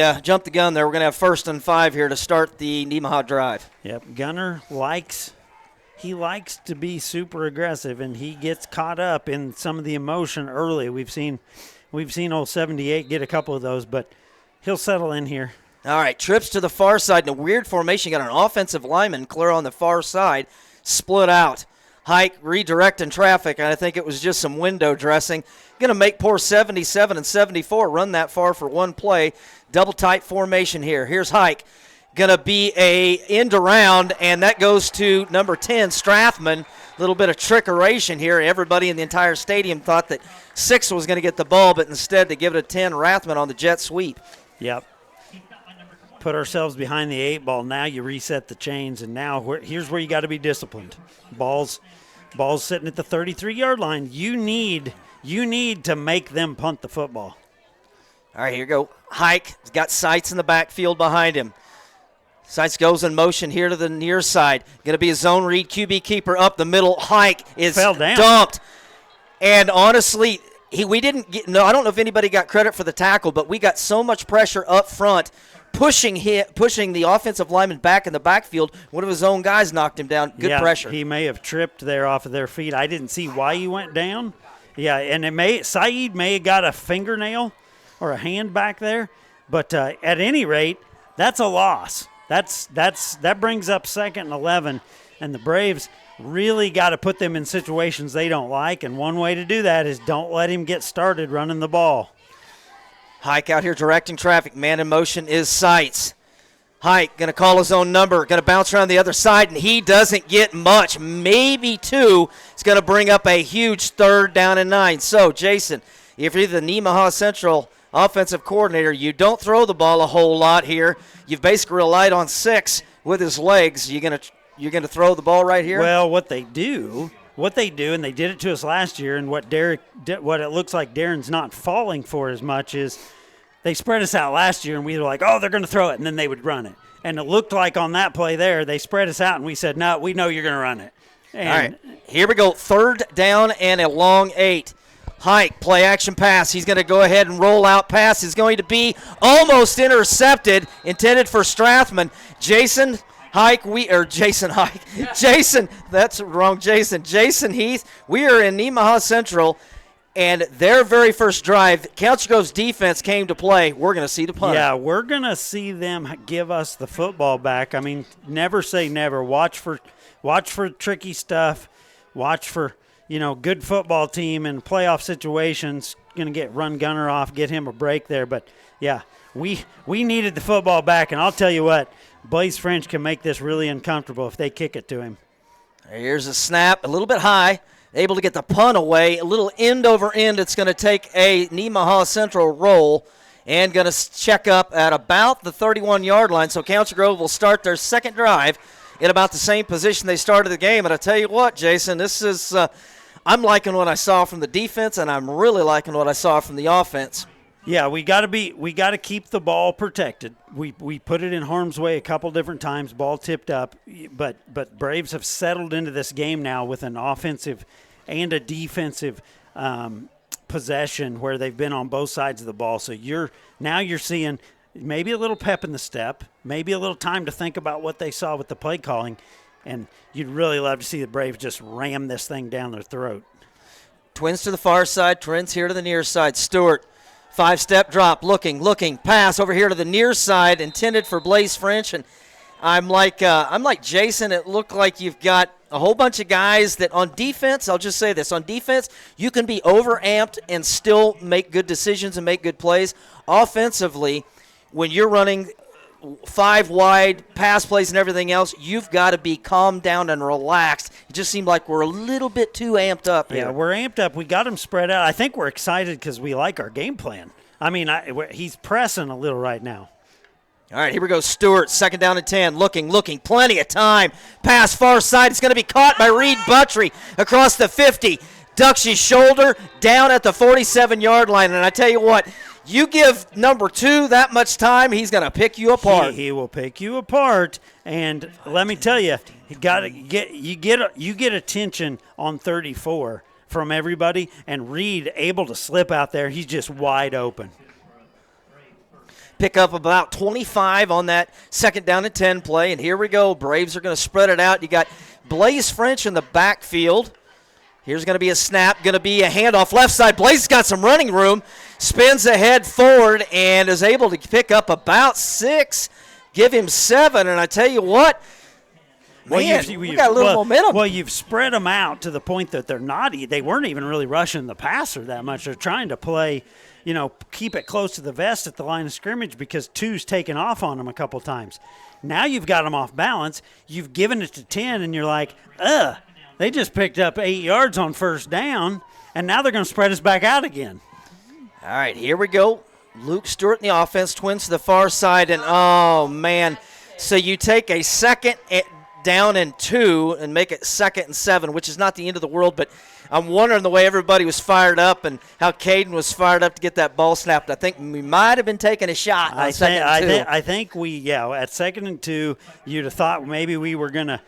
gun there. We're going to have 1st and 5 here to start the Nemaha drive. Yep, Gunnar likes to be super aggressive, and he gets caught up in some of the emotion early. We've seen old 78 get a couple of those, but he'll settle in here. All right, trips to the far side in a weird formation. Got an offensive lineman clear on the far side, split out. Hike redirecting traffic, and I think it was just some window dressing. Going to make poor 77 and 74 run that far for one play. Double tight formation here. Here's Hike. Going to be a end around, and that goes to number 10, Strathman. A little bit of trickeration here. Everybody in the entire stadium thought that 6 was going to get the ball, but instead they give it a 10, Rathman on the jet sweep. Yep. Put ourselves behind the 8 ball. Now you reset the chains, and now here's where you got to be disciplined. Ball's sitting at the 33-yard line. You need to make them punt the football. All right, here you go. Hike has got Seitz in the backfield behind him. Seitz goes in motion here to the near side. Going to be a zone read, QB keeper up the middle. Hike is dumped. And honestly, I don't know if anybody got credit for the tackle, but we got so much pressure up front, pushing the offensive lineman back in the backfield. One of his own guys knocked him down. Good pressure. He may have tripped there off of their feet. I didn't see why he went down. Yeah, and Saeed may have got a fingernail or a hand back there. But at any rate, that's a loss. That brings up 2nd and 11, and the Braves really got to put them in situations they don't like, and one way to do that is don't let him get started running the ball. Hike out here directing traffic. Man in motion is Seitz. Hike going to call his own number, going to bounce around the other side, and he doesn't get much, maybe 2. It's going to bring up a huge 3rd down and 9. So, Jason, if you're the Nemaha Central offensive coordinator, you don't throw the ball a whole lot here. You've basically relied on 6 with his legs. You're going to throw the ball right here? Well, what they do what they do, and they did it to us last year, and what it looks like Darren's not falling for as much is they spread us out last year, and we were like, oh, they're going to throw it, and then they would run it. And it looked like on that play there, they spread us out, and we said, no, we know you're going to run it. And all right, here we go. 3rd down and a long 8. Hike, play action pass. He's going to go ahead and roll out. Pass is going to be almost intercepted, intended for Strathman. Jason Hike, Jason, that's wrong, Jason Heath. We are in Nemaha Central, and their very first drive, Council Grove's defense came to play. We're going to see the punt. Yeah, we're going to see them give us the football back. I mean, never say never. Watch for tricky stuff. Watch for, good football team in playoff situations. Going to get run gunner off, get him a break there. But, yeah, we needed the football back, and I'll tell you what, Blaze French can make this really uncomfortable if they kick it to him. Here's a snap, a little bit high, able to get the punt away, a little end over end. It's going to take a Nemaha Central roll and going to check up at about the 31-yard line. So Council Grove will start their second drive in about the same position they started the game. And I tell you what, Jason, this is I'm liking what I saw from the defense, and I'm really liking what I saw from the offense. Yeah, we got to keep the ball protected. We put it in harm's way a couple different times, ball tipped up, but Braves have settled into this game now with an offensive and a defensive possession where they've been on both sides of the ball. So you're seeing maybe a little pep in the step, maybe a little time to think about what they saw with the play calling, and you'd really love to see the Braves just ram this thing down their throat. Twins to the far side, Twins here to the near side. Stewart. 5-step drop, looking, pass over here to the near side, intended for Blaze French. And I'm like Jason. It looked like you've got a whole bunch of guys that on defense, I'll just say this, on defense, you can be overamped and still make good decisions and make good plays. Offensively, when you're running 5 wide pass plays and everything else, you've got to be calmed down and relaxed. It just seemed like we're a little bit too amped up here. Yeah, we're amped up. We got them spread out. I think we're excited because we like our game plan. I mean, he's pressing a little right now. All right, here we go. Stewart, 2nd down and 10. Looking, plenty of time. Pass far side. It's going to be caught by Reed Buttry across the 50. Ducks his shoulder down at the 47-yard line. And I tell you what, you give number 2 that much time, he's going to pick you apart. He will pick you apart. And let me tell you, you get attention on 34 from everybody, and Reed able to slip out there. He's just wide open. Pick up about 25 on that 2nd down and 10 play. And here we go. Braves are going to spread it out. You got Blaze French in the backfield. Here's going to be a snap, going to be a handoff left side. Blaze has got some running room, spins ahead forward, and is able to pick up about 6, give him 7. And I tell you what, we got a little momentum. Well, you've spread them out to the point that they weren't even really rushing the passer that much. They're trying to play, keep it close to the vest at the line of scrimmage because 2's taken off on them a couple times. Now you've got them off balance. You've given it to 10, and you're like, they just picked up 8 yards on 1st down, and now they're going to spread us back out again. All right, here we go. Luke Stewart in the offense, Twins to the far side, and oh, man. So you take a 2nd down and 2 and make it 2nd and 7, which is not the end of the world, but I'm wondering the way everybody was fired up and how Caden was fired up to get that ball snapped. I think we might have been taking a shot on 2nd and 2. I think at 2nd and 2, you'd have thought maybe we were gonna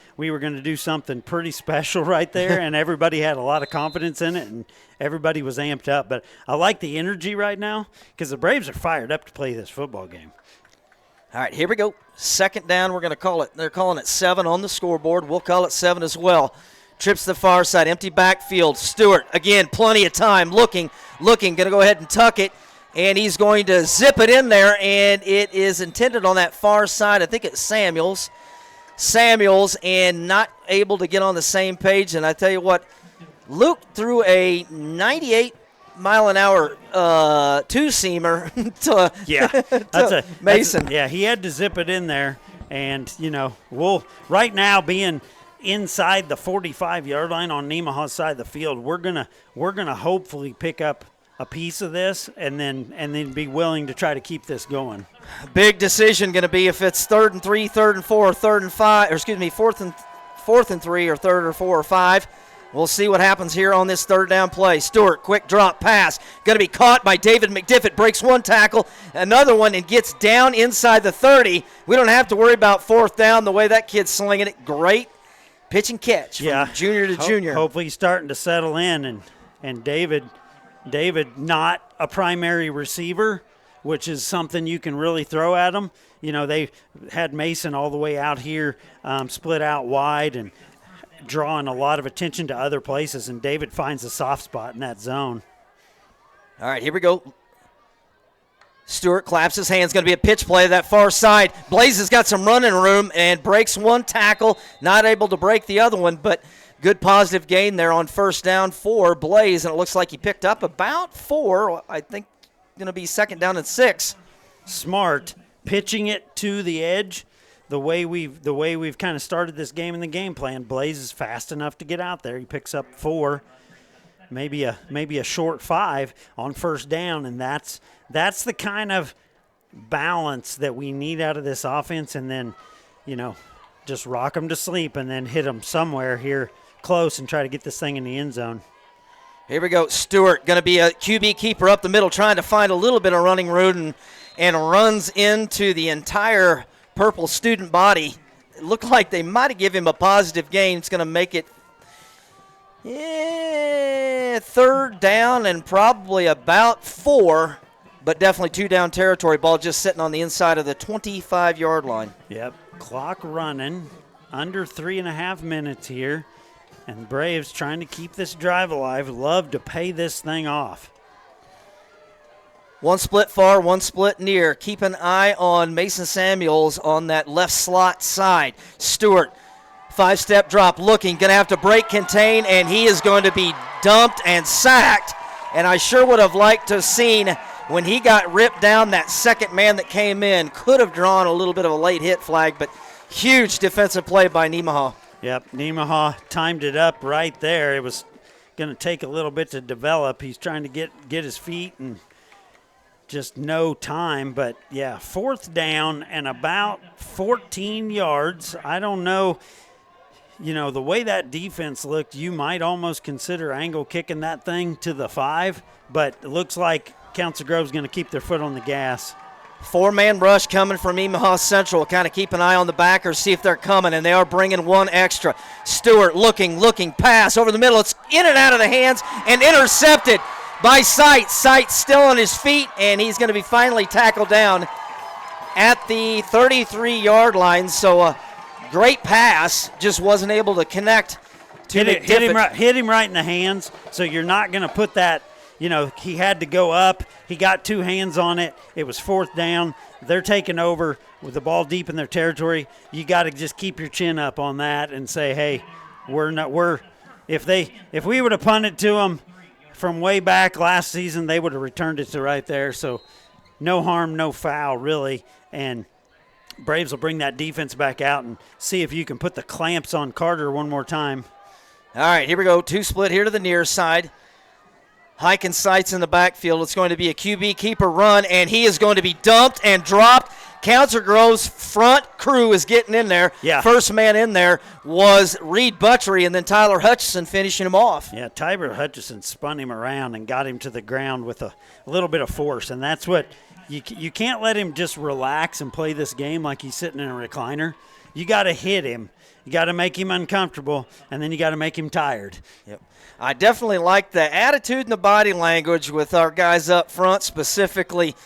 do something pretty special right there, and everybody had a lot of confidence in it, and everybody was amped up. But I like the energy right now because the Braves are fired up to play this football game. All right, here we go. 2nd down, we're going to call it. They're calling it 7 on the scoreboard. We'll call it 7 as well. Trips to the far side, empty backfield. Stewart, again, plenty of time, looking, going to go ahead and tuck it, and he's going to zip it in there, and it is intended on that far side. I think it's Samuels, and not able to get on the same page. And I tell you what, Luke threw a 98-mile-an-hour two-seamer to Mason. He had to zip it in there, and, we'll right now being – inside the 45-yard line on Nemaha's side of the field, we're gonna hopefully pick up a piece of this and then be willing to try to keep this going. Big decision going to be if it's 3rd and 3, 3rd and 4, or 3rd and 5, or excuse me, 4th and 3, or 3rd or 4 or 5. We'll see what happens here on this third down play. Stewart, quick drop pass. Going to be caught by David McDiffit. Breaks one tackle, another one, and gets down inside the 30. We don't have to worry about fourth down the way that kid's slinging it. Great pitch and catch from junior to junior. Hopefully he's starting to settle in. And David not a primary receiver, which is something you can really throw at him. You know, they had Mason all the way out here, split out wide and drawing a lot of attention to other places, and David finds a soft spot in that zone. All right, here we go. Stewart claps his hands. Going to be a pitch play to that far side. Blaze has got some running room and breaks one tackle. Not able to break the other one, but good positive gain there on first down for Blaze, and it looks like he picked up about 4. I think going to be second down and 6. Smart, pitching it to the edge. The way we've kind of started this game in the game plan, Blaze is fast enough to get out there. He picks up 4, maybe a short 5 on first down, and that's the kind of balance that we need out of this offense. And then, you know, just rock them to sleep and then hit them somewhere here close and try to get this thing in the end zone. Here we go. Stewart going to be a QB keeper up the middle, trying to find a little bit of running room and runs into the entire purple student body. It looked like they might have given him a positive gain. It's going to make it third down and probably about 4, but definitely 2 down territory. Ball just sitting on the inside of the 25-yard line. Yep, clock running, under 3.5 minutes here, and Braves trying to keep this drive alive. Love to pay this thing off. One split far, one split near. Keep an eye on Mason Samuels on that left slot side. Stewart, 5-step drop, looking, going to have to break contain, and he is going to be dumped and sacked. And I sure would have liked to have seen when he got ripped down, that second man that came in could have drawn a little bit of a late hit flag, but huge defensive play by Nemaha. Yep, Nemaha timed it up right there. It was going to take a little bit to develop. He's trying to get his feet and just no time. But, yeah, fourth down and about 14 yards. I don't know. You know, the way that defense looked, you might almost consider angle kicking that thing to the 5. But it looks like Council Grove's going to keep their foot on the gas. 4-man rush coming from Nemaha Central. Kind of keep an eye on the backers, see if they're coming, and they are bringing one extra. Stewart looking, pass over the middle. It's in and out of the hands and intercepted by Sight. Sight still on his feet, and he's going to be finally tackled down at the 33-yard line. So a great pass, just wasn't able to connect to hit him right in the hands, so you're not going to put that. You know, he had to go up. He got 2 hands on it. It was fourth down. They're taking over with the ball deep in their territory. You got to just keep your chin up on that and say, hey, if we would have punted to them from way back last season, they would have returned it to right there. So no harm, no foul, really. And Braves will bring that defense back out and see if you can put the clamps on Carter one more time. All right, here we go. 2 split here to the near side. Hike and Sights in the backfield. It's going to be a QB keeper run, and he is going to be dumped and dropped. Council Grove's front crew is getting in there. Yeah. First man in there was Reed Butchery, and then Tyler Hutchison finishing him off. Yeah, Tyler Hutchison spun him around and got him to the ground with a little bit of force, and that's what you can't let him just relax and play this game like he's sitting in a recliner. You got to hit him. You got to make him uncomfortable, and then you got to make him tired. Yep. I definitely like the attitude and the body language with our guys up front, specifically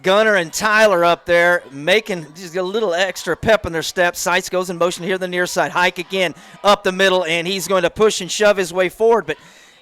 Gunner and Tyler up there, making just a little extra pep in their step. Sights goes in motion here to the near side. Hike again up the middle, and he's going to push and shove his way forward, but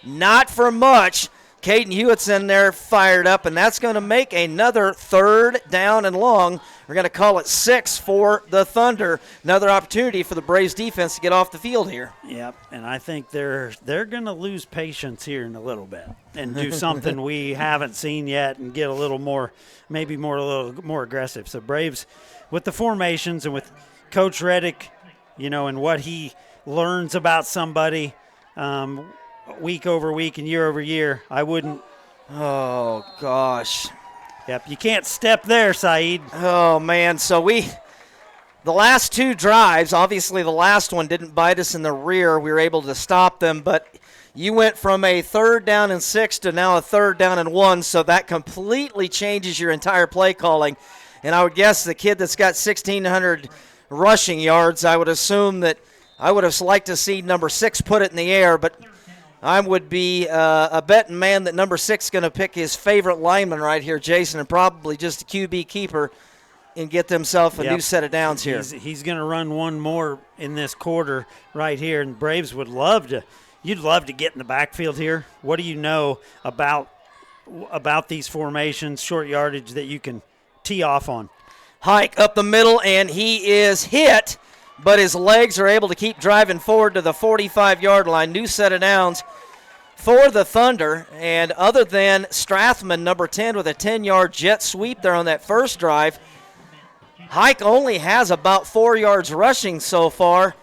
not for much. Caden Hewitt's in there fired up, and that's going to make another third down and long. We're going to call it 6 for the Thunder. Another opportunity for the Braves defense to get off the field here. Yep, and I think they're going to lose patience here in a little bit and do something we haven't seen yet and get a little more aggressive. So Braves, with the formations and with Coach Reddick, you know, and what he learns about somebody week over week and year over year, I wouldn't. Oh, gosh. Yep, you can't step there, Saeed. Oh, man. So The last two drives, obviously the last one didn't bite us in the rear. We were able to stop them, but you went from a 3rd down and 6 to now a 3rd down and 1, so that completely changes your entire play calling. And I would guess the kid that's got 1,600 rushing yards, I would assume that I would have liked to see number 6 put it in the air, but I would be a betting man that number 6 is going to pick his favorite lineman right here, Jason, and probably just a QB keeper and get themselves a new set of downs here. He's going to run one more in this quarter right here, and Braves would love to. You'd love to get in the backfield here. What do you know about these formations, short yardage that you can tee off on? Hike up the middle, and he is hit, but his legs are able to keep driving forward to the 45-yard line. New set of downs for the Thunder, and other than Strathman, number 10, with a 10-yard jet sweep there on that first drive, Hike only has about 4 yards rushing so far.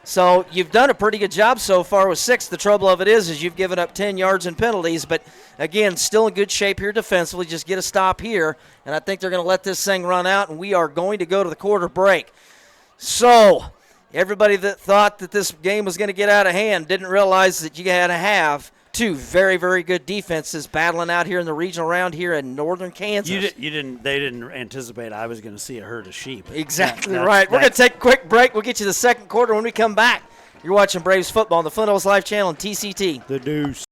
So you've done a pretty good job so far with 6. The trouble of it is you've given up 10 yards in penalties. But, again, still in good shape here defensively. Just get a stop here, and I think they're going to let this thing run out, and we are going to go to the quarter break. So everybody that thought that this game was going to get out of hand didn't realize that you had to have 2 very, very good defenses battling out here in the regional round here in northern Kansas. They didn't anticipate I was going to see a herd of sheep. Exactly right. We're going to take a quick break. We'll get you the second quarter when we come back. You're watching Braves football on the Flint Hills Live channel and TCT. The Deuce.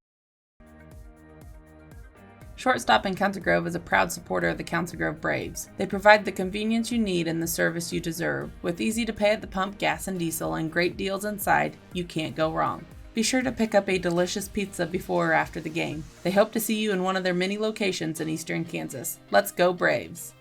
Shortstop in Council Grove is a proud supporter of the Council Grove Braves. They provide the convenience you need and the service you deserve. With easy to pay at the pump, gas and diesel, and great deals inside, you can't go wrong. Be sure to pick up a delicious pizza before or after the game. They hope to see you in one of their many locations in eastern Kansas. Let's go Braves!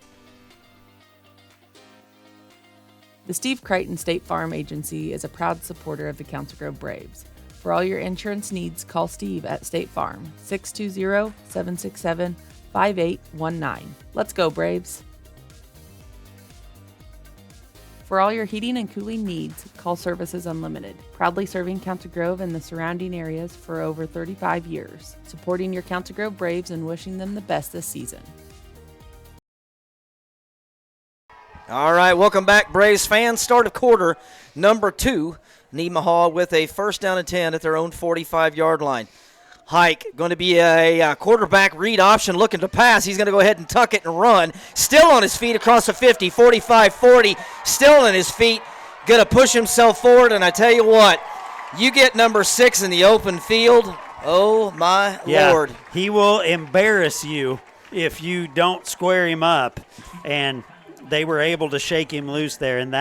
The Steve Crichton State Farm Agency is a proud supporter of the Council Grove Braves. For all your insurance needs, call Steve at State Farm, 620-767-5819. Let's go Braves! For all your heating and cooling needs, call Services Unlimited. Proudly serving Council Grove and the surrounding areas for over 35 years, supporting your Council Grove Braves and wishing them the best this season. All right, welcome back, Braves fans. Start of quarter number 2. Nemaha with a 1st down and 10 at their own 45-yard line. Hike going to be a quarterback read option looking to pass. He's going to go ahead and tuck it and run. Still on his feet across the 50, 45, 40. Still on his feet. Going to push himself forward, and I tell you what, you get number 6 in the open field, oh my Lord. He will embarrass you if you don't square him up, and they were able to shake him loose there, and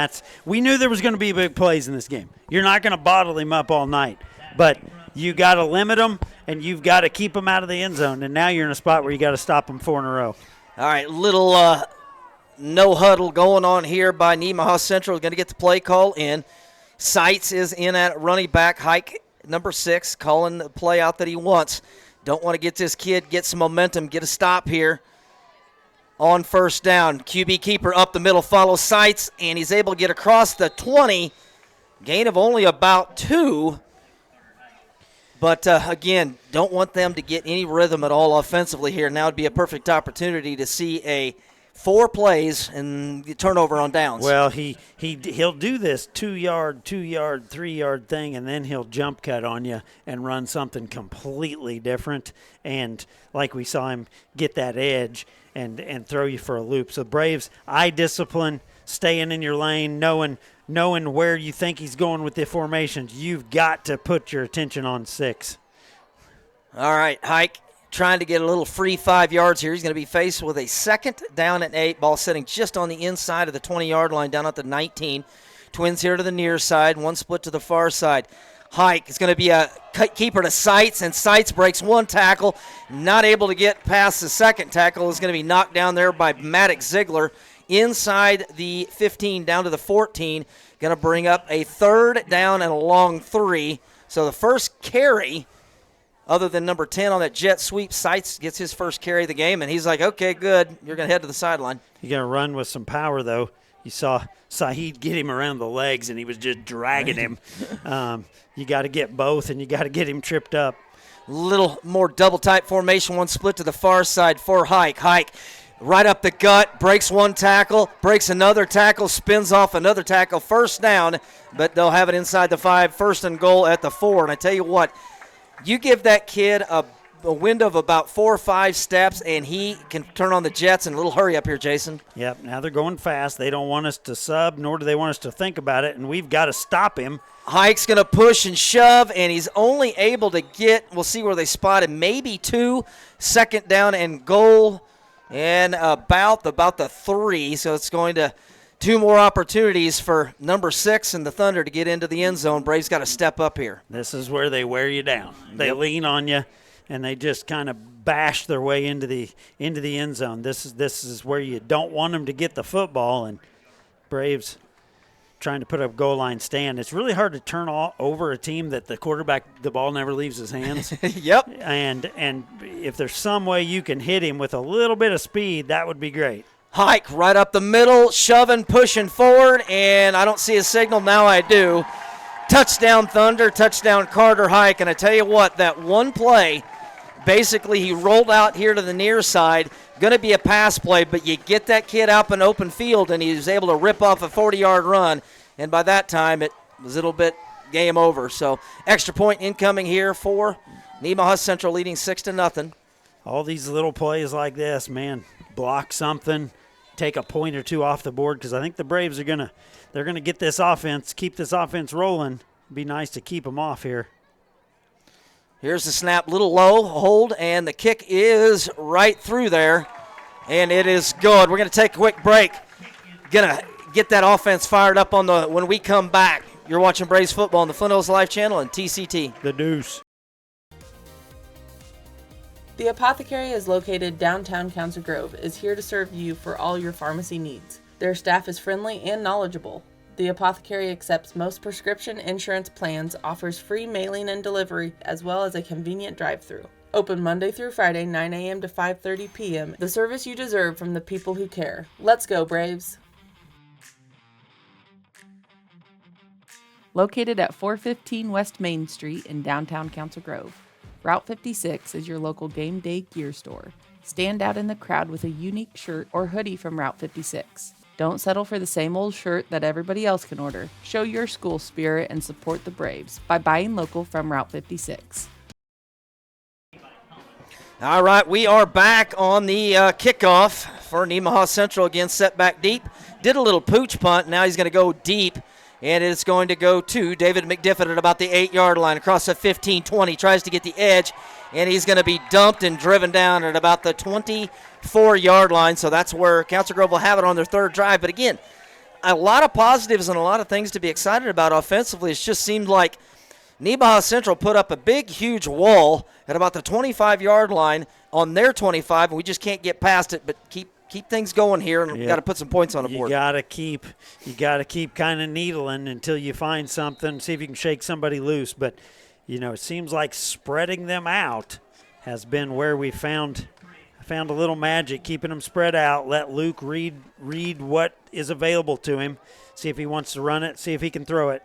we knew there was going to be big plays in this game. You're not going to bottle him up all night, but you got to limit him, and you've got to keep him out of the end zone, and now you're in a spot where you got to stop him 4 in a row. All right, little no huddle going on here by Nemaha Central. Going to get the play call in. Seitz is in at running back. Hike, number 6, calling the play out that he wants. Don't want to get this kid, get some momentum, get a stop here on 1st down. QB keeper up the middle follows Seitz, and he's able to get across the 20. Gain of only about 2. But, again, don't want them to get any rhythm at all offensively here. Now would be a perfect opportunity to see a 4 plays and the turnover on downs. Well, he'll do this 2-yard, 3-yard thing, and then he'll jump cut on you and run something completely different. And like we saw him get that edge and throw you for a loop. So Braves, eye discipline, staying in your lane, knowing where you think he's going with the formations. You've got to put your attention on 6. All right, Hike trying to get a little free 5 yards here. He's going to be faced with a 2nd down and 8. Ball sitting just on the inside of the 20-yard line down at the 19. Twins here to the near side, 1 split to the far side. Hike is going to be a keeper to Seitz, and Seitz breaks 1 tackle. Not able to get past the 2nd tackle. Is going to be knocked down there by Maddox Ziegler. Inside the 15 down to the 14. Going to bring up a 3rd down and a long 3. So the first carry, other than number 10 on that jet sweep, Seitz gets his first carry of the game, and he's like, okay, good. You're going to head to the sideline. You're going to run with some power, though. You saw Saeed get him around the legs, and he was just dragging him. You got to get both, and you got to get him tripped up. Little more double-type formation, 1 split to the far side for Hike. Hike right up the gut, breaks one tackle, breaks another tackle, spins off another tackle, first down, but they'll have it inside the 5, first and goal at the 4. And I tell you what, you give that kid a window of about 4 or 5 steps, and he can turn on the jets in a little hurry up here, Jason. Yep, now they're going fast. They don't want us to sub, nor do they want us to think about it, and we've got to stop him. Hike's going to push and shove, and he's only able to get, we'll see where they spot him, maybe 2, second down and goal, and about the 3. So it's going to 2 more opportunities for number 6 and the Thunder to get into the end zone. Braves got to step up here. This is where they wear you down. They lean on you, and they just kind of bash their way into the end zone. This is where you don't want them to get the football, and Braves trying to put up goal line stand. It's really hard to turn over a team that the quarterback, the ball never leaves his hands. Yep. And if there's some way you can hit him with a little bit of speed, that would be great. Hike right up the middle, shoving, pushing forward, and I don't see a signal. Now I do. Touchdown Thunder, touchdown Carter Hike. And I tell you what, that one play, basically he rolled out here to the near side, going to be a pass play, but you get that kid out in open field, and he was able to rip off a 40-yard run. And by that time, it was a little bit game over. So extra point incoming here for Nemaha Central, leading 6-0. All these little plays like this, man, block something, take a point or 2 off the board, because I think the Braves are gonna get this offense, keep this offense rolling. Be nice to keep them off here. Here's the snap, little low, hold, and the kick is right through there, and it is good. We're going to take a quick break. Going to get that offense fired up when we come back. You're watching Braves football on the Flint Hills Live channel and TCT. The Deuce. The Apothecary is located downtown Council Grove, is here to serve you for all your pharmacy needs. Their staff is friendly and knowledgeable. The Apothecary accepts most prescription insurance plans, offers free mailing and delivery, as well as a convenient drive-thru. Open Monday through Friday, 9 a.m. to 5:30 p.m. The service you deserve from the people who care. Let's go, Braves! Located at 415 West Main Street in downtown Council Grove, Route 56 is your local game day gear store. Stand out in the crowd with a unique shirt or hoodie from Route 56. Don't settle for the same old shirt that everybody else can order. Show your school spirit and support the Braves by buying local from Route 56. All right, we are back on the kickoff for Nemaha Central again, set back deep. Did a little pooch punt. Now he's going to go deep, and it's going to go to David McDiffin at about the 8-yard line across the 15-20. Tries to get the edge, and he's going to be dumped and driven down at about the 24-yard line. So that's where Council Grove will have it on their third drive. But again, a lot of positives and a lot of things to be excited about offensively. It just seemed like Nemaha Central put up a big, huge wall at about the 25-yard line on their 25, and we just can't get past it. But keep things going here, and we've got to put some points on the board. You got to keep kind of needling until you find something, see if you can shake somebody loose. But it seems like spreading them out has been where we found a little magic, keeping them spread out. Let Luke read what is available to him, see if he wants to run it, see if he can throw it.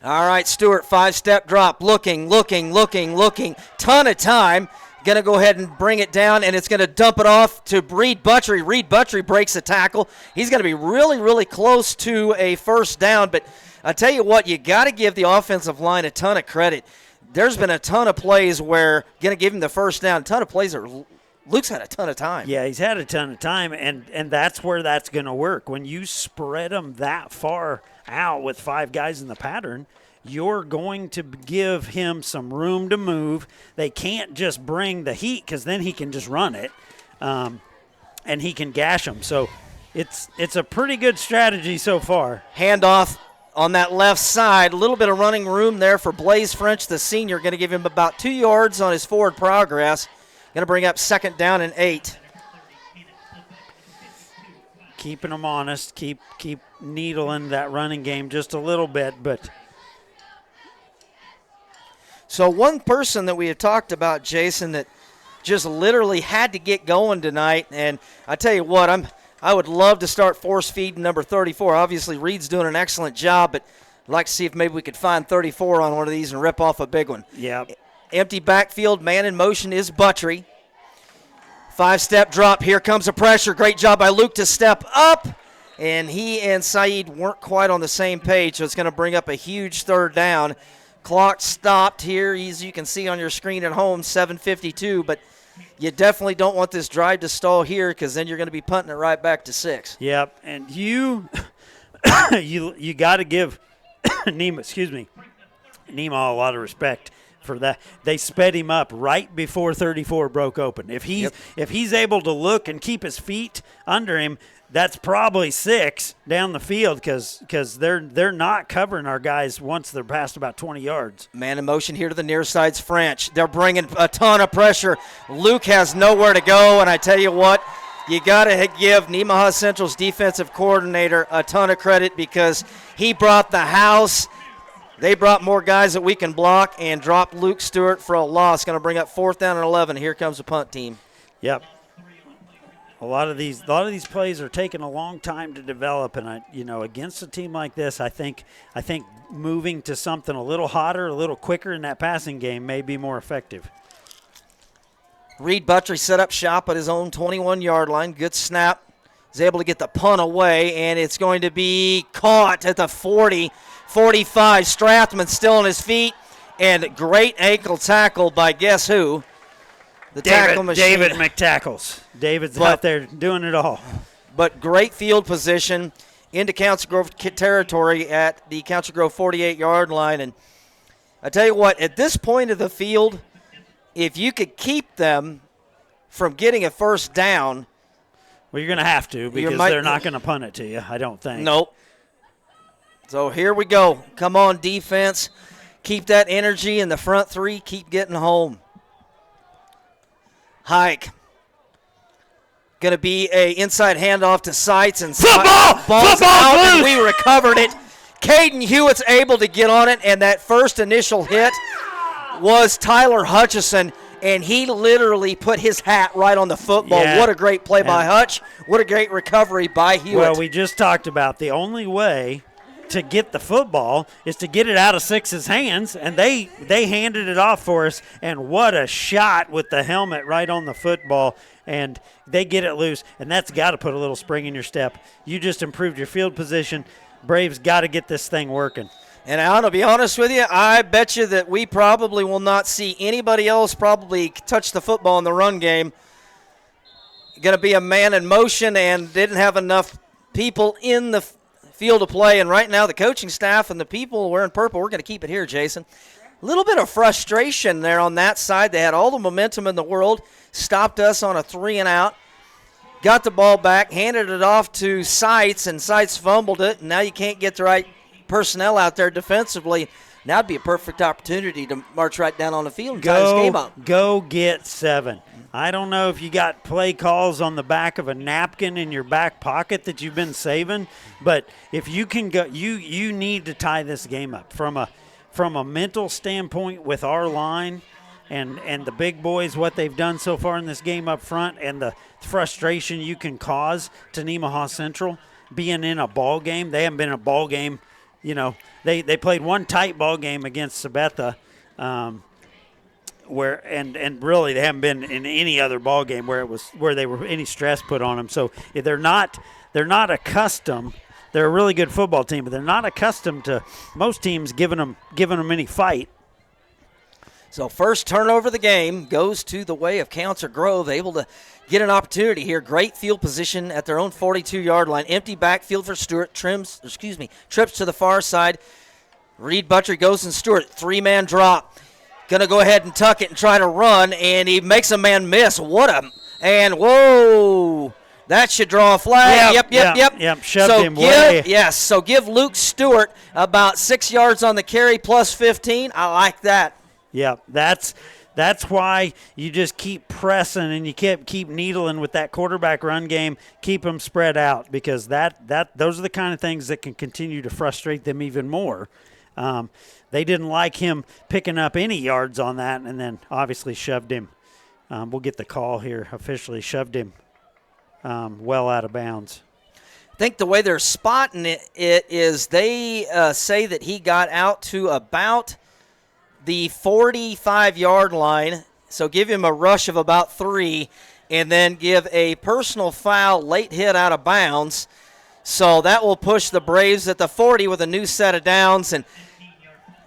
All right, Stewart, 5-step drop, looking. Ton of time. Going to go ahead and bring it down, and it's going to dump it off to Reed Butchery. Reed Butchery breaks a tackle. He's going to be really, really close to a first down, but I tell you what, you got to give the offensive line a ton of credit. There's been a ton of plays where going to give him the first down. A ton of plays where Luke's had a ton of time. Yeah, he's had a ton of time, and that's where that's going to work. When you spread them that far out with 5 guys in the pattern, you're going to give him some room to move. They can't just bring the heat because then he can just run it, and he can gash them. So it's a pretty good strategy so far. Handoff on that left side. A little bit of running room there for Blaze French, the senior. Going to give him about 2 yards on his forward progress. Going to bring up second down and 8. Keeping them honest, keep needling that running game just a little bit, but so one person that we had talked about, Jason, that just literally had to get going tonight, and I tell you what, I would love to start force feeding number 34. Obviously, Reed's doing an excellent job, but I'd like to see if maybe we could find 34 on one of these and rip off a big one. Yeah. Empty backfield, man in motion is Butchery. 5-step drop. Here comes the pressure. Great job by Luke to step up. And he and Saeed weren't quite on the same page, so it's going to bring up a huge third down. Clock stopped here, as you can see on your screen at home, 7:52. But you definitely don't want this drive to stall here because then you're going to be punting it right back to 6. Yep, and you got to give Nemaha a lot of respect for that. They sped him up right before 34 broke open. If he's able to look and keep his feet under him, that's probably 6 down the field because they're not covering our guys once they're past about 20 yards. Man in motion here to the near side's French. They're bringing a ton of pressure. Luke has nowhere to go, and I tell you what, you got to give Nemaha Central's defensive coordinator a ton of credit because he brought the house. They brought more guys that we can block and dropped Luke Stewart for a loss. Going to bring up 4th down and 11. Here comes the punt team. Yep. A lot of these plays are taking a long time to develop, and against a team like this, I think moving to something a little hotter, a little quicker in that passing game may be more effective. Reed Buttrey set up shop at his own 21-yard line. Good snap. He's able to get the punt away, and it's going to be caught at the 40, 45. Strathman still on his feet, and great ankle tackle by guess who? The tackle machine. David McTackles. David's out there doing it all. But great field position into Council Grove territory at the Council Grove 48-yard line. And I tell you what, at this point of the field, if you could keep them from getting a first down. Well, you're going to have to because they're not going to punt it to you, I don't think. Nope. So here we go. Come on, defense. Keep that energy in the front 3. Keep getting home. Hike. Going to be a inside handoff to Seitz, and ball's out, and we recovered it. Caden Hewitt's able to get on it, and that first initial hit was Tyler Hutchison, and he literally put his hat right on the football. Yeah. What a great play by Hutch. What a great recovery by Hewitt. Well, we just talked about the only way to get the football is to get it out of 6's hands, and they handed it off for us, and what a shot with the helmet right on the football, and they get it loose, and that's got to put a little spring in your step. You just improved your field position. Braves got to get this thing working. And Alan, to be honest with you, I bet you that we probably will not see anybody else probably touch the football in the run game. Going to be a man in motion and didn't have enough people in the field of play. And right now the coaching staff and the people wearing purple, we're going to keep it here, Jason. A little bit of frustration there on that side. They had all the momentum in the world, stopped us on a 3-and-out, got the ball back, handed it off to Seitz, and Seitz fumbled it, and now you can't get the right personnel out there defensively. Now would be a perfect opportunity to march right down on the field and tie this game up. Go get 7. I don't know if you got play calls on the back of a napkin in your back pocket that you've been saving, but if you can go, you need to tie this game up from a mental standpoint with our line and the big boys, what they've done so far in this game up front, and the frustration you can cause to Nemaha Central being in a ball game. They haven't been in a ball game. They played one tight ball game against Sabetha, where and really they haven't been in any other ball game where they were any stress put on them. So they're not accustomed. They're a really good football team, but they're not accustomed to most teams giving them any fight. So first turnover of the game goes to the way of Council Grove, able to get an opportunity here. Great field position at their own 42-yard line. Empty backfield for Stewart. Trips to the far side. Reed Buttrey goes and Stewart. 3-man drop. Going to go ahead and tuck it and try to run, and he makes a man miss. Whoa. That should draw a flag. Yep. Shoved him way. Yes, so give Luke Stewart about 6 yards on the carry plus 15. I like that. Yeah, that's why you just keep pressing and you keep needling with that quarterback run game. Keep them spread out because those are the kind of things that can continue to frustrate them even more. They didn't like him picking up any yards on that, and then obviously shoved him. We'll get the call here officially. Shoved him well out of bounds. I think the way they're spotting it is they say that he got out to about the 45-yard line, so give him a rush of about 3, and then give a personal foul late hit out of bounds. So that will push the Braves at the 40 with a new set of downs. And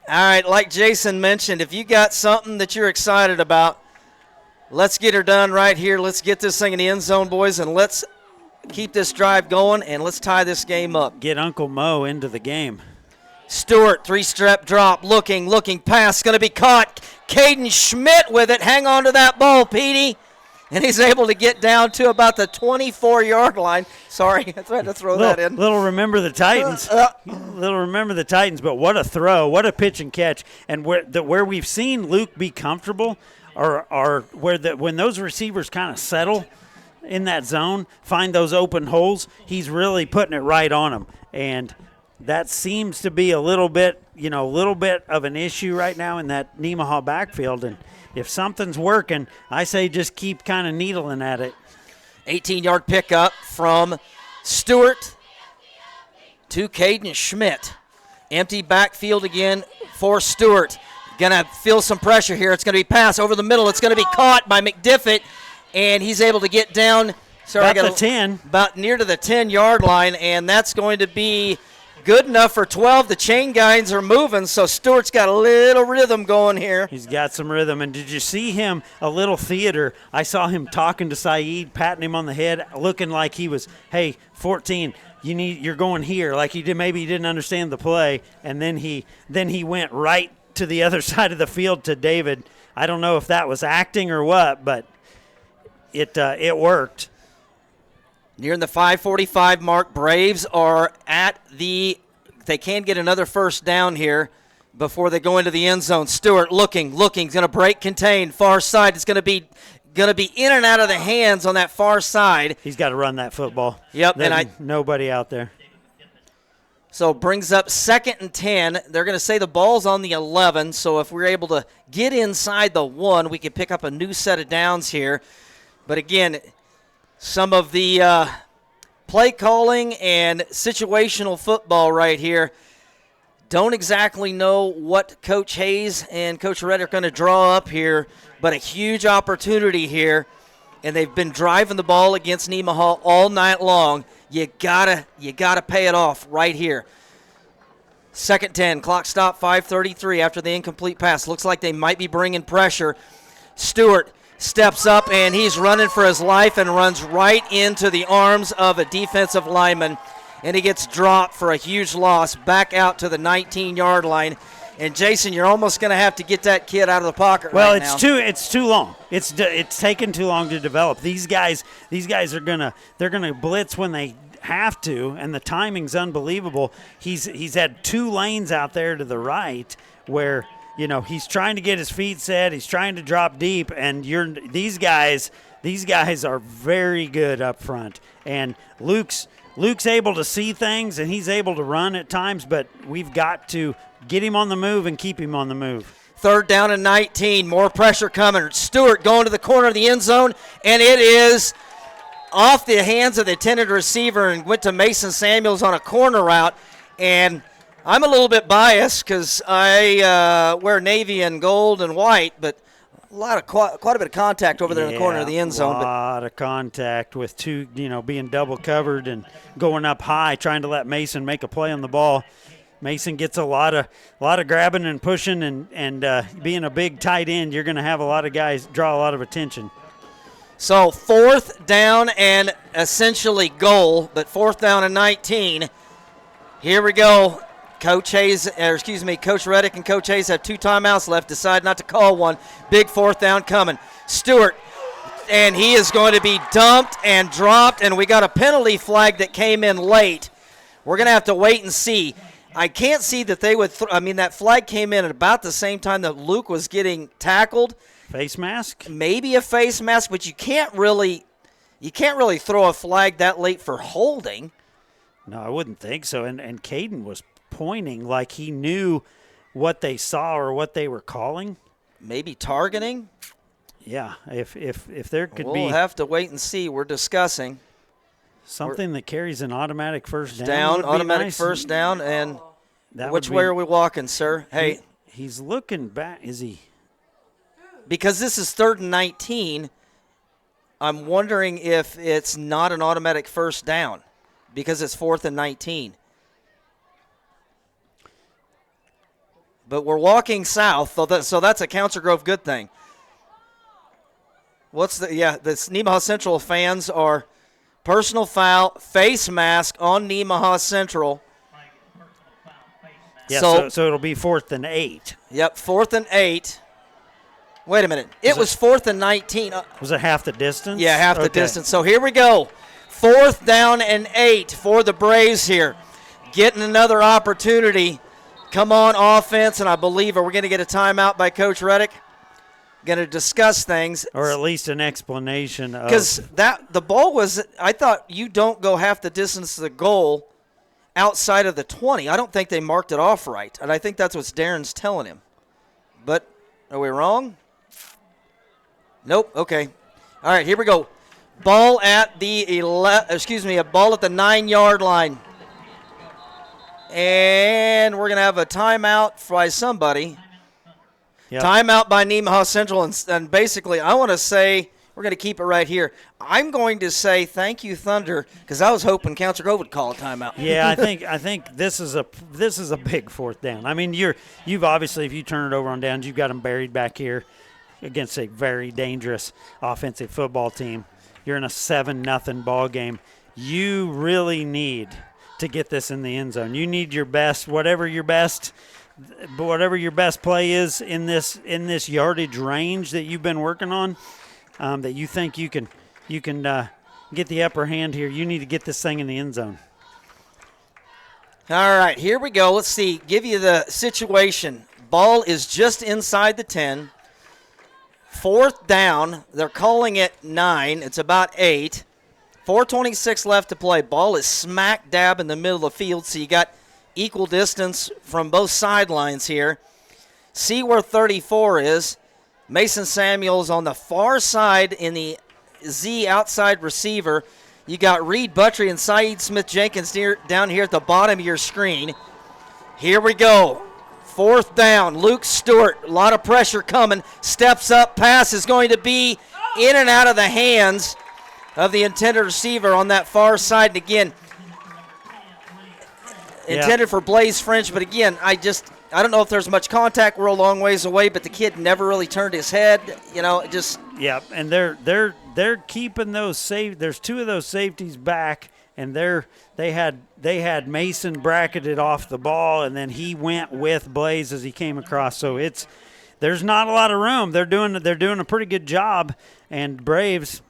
all right, like Jason mentioned, if you got something that you're excited about, let's get her done right here. Let's get this thing in the end zone, boys, and let's keep this drive going, and let's tie this game up. Get Uncle Mo into the game. Stewart, three-step drop, looking, pass, going to be caught. Caden Schmidt with it. Hang on to that ball, Petey. And he's able to get down to about the 24-yard line. Sorry, I tried to throw that in. Little remember the Titans. But what a throw, what a pitch and catch. And where we've seen Luke be comfortable are when those receivers kind of settle in that zone, find those open holes, he's really putting it right on them. And that seems to be a little bit of an issue right now in that Nemaha backfield. And if something's working, I say just keep kind of needling at it. 18-yard pickup from Stewart to Caden Schmidt. Empty backfield again for Stewart. Going to feel some pressure here. It's going to be pass over the middle. It's going to be caught by McDiffit, and he's able to get down. About near to the 10-yard line, and that's going to be good enough for 12. The chain guys are moving, so Stewart's got a little rhythm going here. He's got some rhythm. And did you see him, a little theater? I saw him talking to Saeed, patting him on the head, looking like he was, hey, 14, you're going here. Like maybe he didn't understand the play, and then he went right to the other side of the field to David. I don't know if that was acting or what, but it worked. Near the 5:45 mark, Braves are they can get another first down here before they go into the end zone. Stewart looking, he's going to break contain, far side. It's going to be in and out of the hands on that far side. He's got to run that football. Yep, nobody out there. So brings up 2nd and 10. They're going to say the ball's on the 11, so if we're able to get inside the 1, we can pick up a new set of downs here. But again, some of the play calling and situational football right here. Don't exactly know what Coach Hayes and Coach Red are going to draw up here, but a huge opportunity here. And they've been driving the ball against Nemaha all night long. You gotta pay it off right here. 2nd 10, clock stop, 5:33 after the incomplete pass. Looks like they might be bringing pressure. Stewart steps up, and he's running for his life and runs right into the arms of a defensive lineman, and he gets dropped for a huge loss back out to the 19-yard line. And Jason, you're almost going to have to get that kid out of the pocket right now. It's too long. It's taken too long to develop. These guys are they're gonna blitz when they have to, and the timing's unbelievable. He's had 2 lanes out there to the right where he's trying to get his feet set. He's trying to drop deep, and these guys are very good up front. And Luke's able to see things, and he's able to run at times, but we've got to get him on the move and keep him on the move. 3rd down and 19. More pressure coming. Stewart going to the corner of the end zone, and it is off the hands of the intended receiver and went to Mason Samuels on a corner route. And I'm a little bit biased because I wear navy and gold and white, but quite a bit of contact over there in the corner of the end zone. A lot of contact with 2, being double covered and going up high, trying to let Mason make a play on the ball. Mason gets a lot of grabbing and pushing, and being a big tight end, you're going to have a lot of guys draw a lot of attention. So 4th down and essentially goal, but 4th down and 19. Here we go. Coach Reddick and Coach Hayes have 2 timeouts left. Decide not to call one. Big 4th down coming. Stewart, and he is going to be dumped and dropped, and we got a penalty flag that came in late. We're going to have to wait and see. I can't see that they would that flag came in at about the same time that Luke was getting tackled. Face mask? Maybe a face mask, but you can't really throw a flag that late for holding. No, I wouldn't think so. And Caden was pointing like he knew what they saw or what they were calling. Maybe targeting? Yeah, if there could be. We'll have to wait and see. We're discussing. Something that carries an automatic first down. Automatic nice. First down. And that which way are we walking, sir? Hey. He's looking back. Is he? Because this is 3rd and 19. I'm wondering if it's not an automatic first down because it's 4th and 19. But we're walking south, so that's a Council Grove good thing. The Nemaha Central fans are personal foul, face mask on Nemaha Central. Yeah, so it'll be 4th and 8. Yep, 4th and 8. Wait a minute. It was 4th and 19. Was it half the distance? Yeah, half the distance. So here we go. 4th down and 8 for the Braves here. Getting another opportunity. Come on, offense, and I believe we're going to get a timeout by Coach Reddick. Going to discuss things. Or at least an explanation of. Because the ball was, I thought you don't go half the distance to the goal outside of the 20. I don't think they marked it off right, and I think that's what Darren's telling him. But are we wrong? Nope. Okay. All right, here we go. Ball at the a ball at the 9-yard line. And we're going to have a timeout by somebody. Yep. Timeout by Nemaha Central. And basically, I want to say, we're going to keep it right here. I'm going to say thank you, Thunder, because I was hoping Council Grove would call a timeout. Yeah, I think this is a big 4th down. I mean, you've obviously, if you turn it over on downs, you've got them buried back here against a very dangerous offensive football team. You're in a 7-0 ball game. You really need to get this in the end zone. You need your best, whatever your best play is in this yardage range that you've been working on, that you think you can get the upper hand here. You need to get this thing in the end zone. All right, here we go. Let's see. Give you the situation. Ball is just inside the 10. 4th down. They're calling it 9. It's about 8. 4:26 left to play. Ball is smack dab in the middle of the field, so you got equal distance from both sidelines here. See where 34 is. Mason Samuels on the far side in the Z outside receiver. You got Reed Buttry and Saeed Smith-Jenkins down here at the bottom of your screen. Here we go. 4th down. Luke Stewart, a lot of pressure coming. Steps up. Pass is going to be in and out of the hands of the intended receiver on that far side. And again, intended for Blaze French, but again, I don't know if there's much contact. We're a long ways away, but the kid never really turned his head. Yeah, and they're keeping those safe. There's 2 of those safeties back, and they had Mason bracketed off the ball, and then he went with Blaze as he came across. So there's not a lot of room. They're doing a pretty good job, and Braves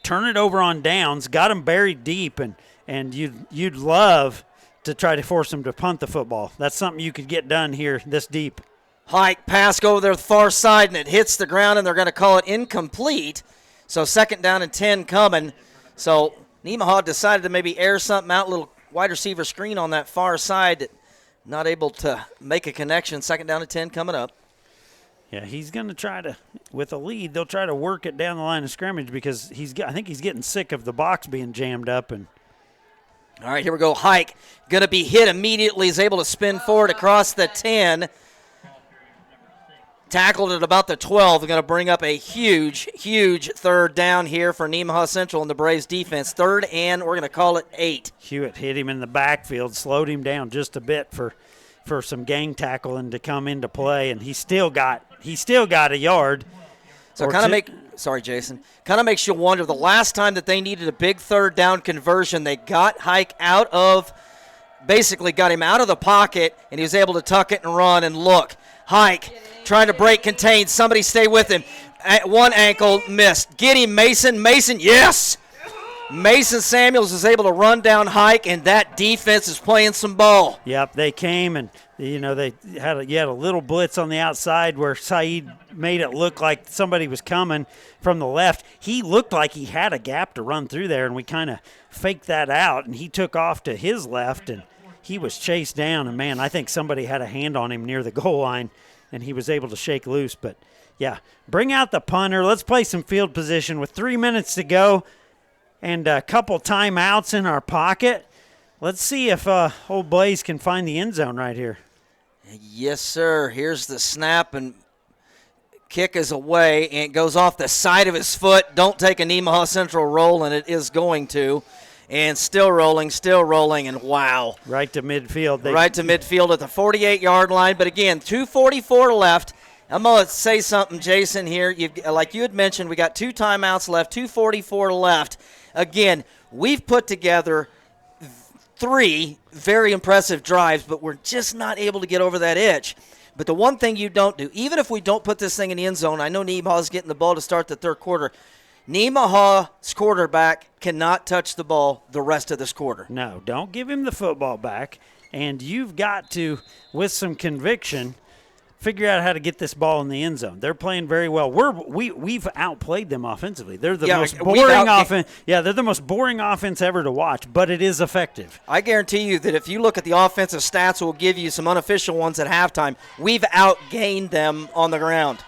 turn it over on downs, got them buried deep, and you'd love to try to force them to punt the football. That's something you could get done here this deep. Hike, pass go over there the far side, and it hits the ground, and they're going to call it incomplete. So 2nd down and 10 coming. So Nemaha decided to maybe air something out, a little wide receiver screen on that far side, not able to make a connection. 2nd down and 10 coming up. Yeah, he's going to try to, with a lead, they'll try to work it down the line of scrimmage because I think he's getting sick of the box being jammed up. And all right, here we go. Hike, going to be hit immediately. He's able to spin forward across the 10. Tackled at about the 12. They're going to bring up a huge 3rd down here for Nemaha Central and the Braves defense. 3rd and we're going to call it 8. Hewitt hit him in the backfield, slowed him down just a bit for some gang tackling to come into play, and he still got a yard. So sorry, Jason. Kind of makes you wonder, the last time that they needed a big 3rd down conversion, they got Hike got him out of the pocket, and he was able to tuck it and run. And look, Hike trying to break contain. Somebody stay with him. One ankle missed. Get him, Mason. Mason, yes! Mason Samuels is able to run down Hike, and that defense is playing some ball. Yep, they came, and they had a little blitz on the outside where Saeed made it look like somebody was coming from the left. He looked like he had a gap to run through there, and we kind of faked that out, and he took off to his left, and he was chased down. And, man, I think somebody had a hand on him near the goal line, and he was able to shake loose. But, yeah, bring out the punter. Let's play some field position with 3 minutes to go and a couple timeouts in our pocket. Let's see if old Blaze can find the end zone right here. Yes, sir. Here's the snap, and Kick is away and goes off the side of his foot. Don't take a Nemaha Central roll, and it is going to. And still rolling, and wow. Right to midfield. Right to midfield at the 48-yard line. But again, 2:44 left. I'm going to say something, Jason, here. Like you had mentioned, we got 2 timeouts left, 2:44 left. Again, we've put together 3 very impressive drives, but we're just not able to get over that edge. But the one thing you don't do, even if we don't put this thing in the end zone, I know Nemaha's getting the ball to start the third quarter. Nemaha's quarterback cannot touch the ball the rest of this quarter. No, don't give him the football back. And you've got to, with some conviction, figure out how to get this ball in the end zone. They're playing very well. We've outplayed them offensively. They're the most boring offense. Yeah, they're the most boring offense ever to watch, but it is effective. I guarantee you that if you look at the offensive stats, we'll give you some unofficial ones at halftime. We've outgained them on the ground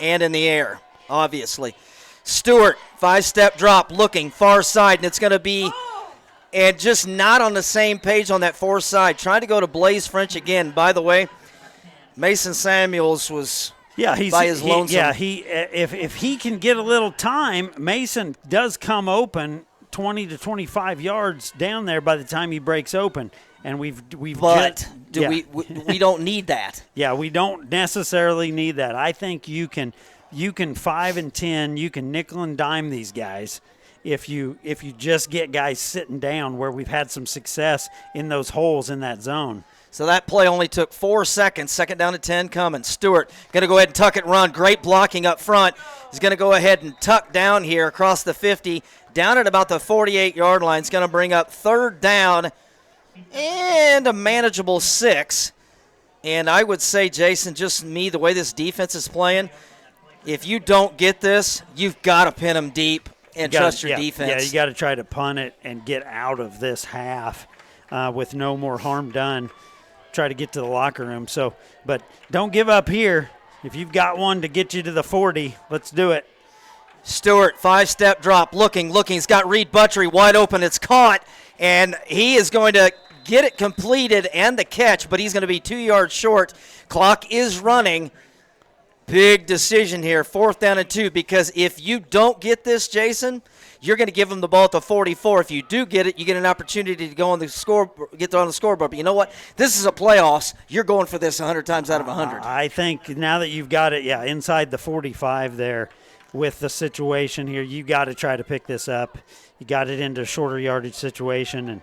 and in the air, obviously. Stewart, 5-step drop, looking far side, and it's going to be and just not on the same page on that far side. Trying to go to Blaze French again. By the way, Mason Samuels was by his lonesome. Yeah, if he can get a little time, Mason does come open 20 to 25 yards down there by the time he breaks open. And we don't need that. Yeah, we don't necessarily need that. I think you can 5 and 10, you can nickel and dime these guys if you just get guys sitting down where we've had some success in those holes in that zone. So that play only took 4 seconds. 2nd down and 10 coming. Stewart going to go ahead and tuck it run. Great blocking up front. He's going to go ahead and tuck down here across the 50, down at about the 48-yard line. It's going to bring up 3rd down and a manageable 6. And I would say, Jason, just me, the way this defense is playing, if you don't get this, you've got to pin them deep and trust your defense. Yeah, you got to try to punt it and get out of this half with no more harm done. Try to get to the locker room. But don't give up here. If you've got one to get you to the 40, let's do it. Stewart, 5-step drop, looking. He's got Reed Butchery wide open. It's caught, and he is going to get it completed and the catch, but he's going to be 2 yards short. Clock is running. Big decision here, 4th down and 2, because if you don't get this, Jason, you're going to give them the ball at the 44. If you do get it, you get an opportunity to go on get on the scoreboard. But you know what? This is a playoffs. You're going for this 100 times out of 100. I think now that you've got it, inside the 45 there with the situation here, you got to try to pick this up. You got it into a shorter yardage situation, and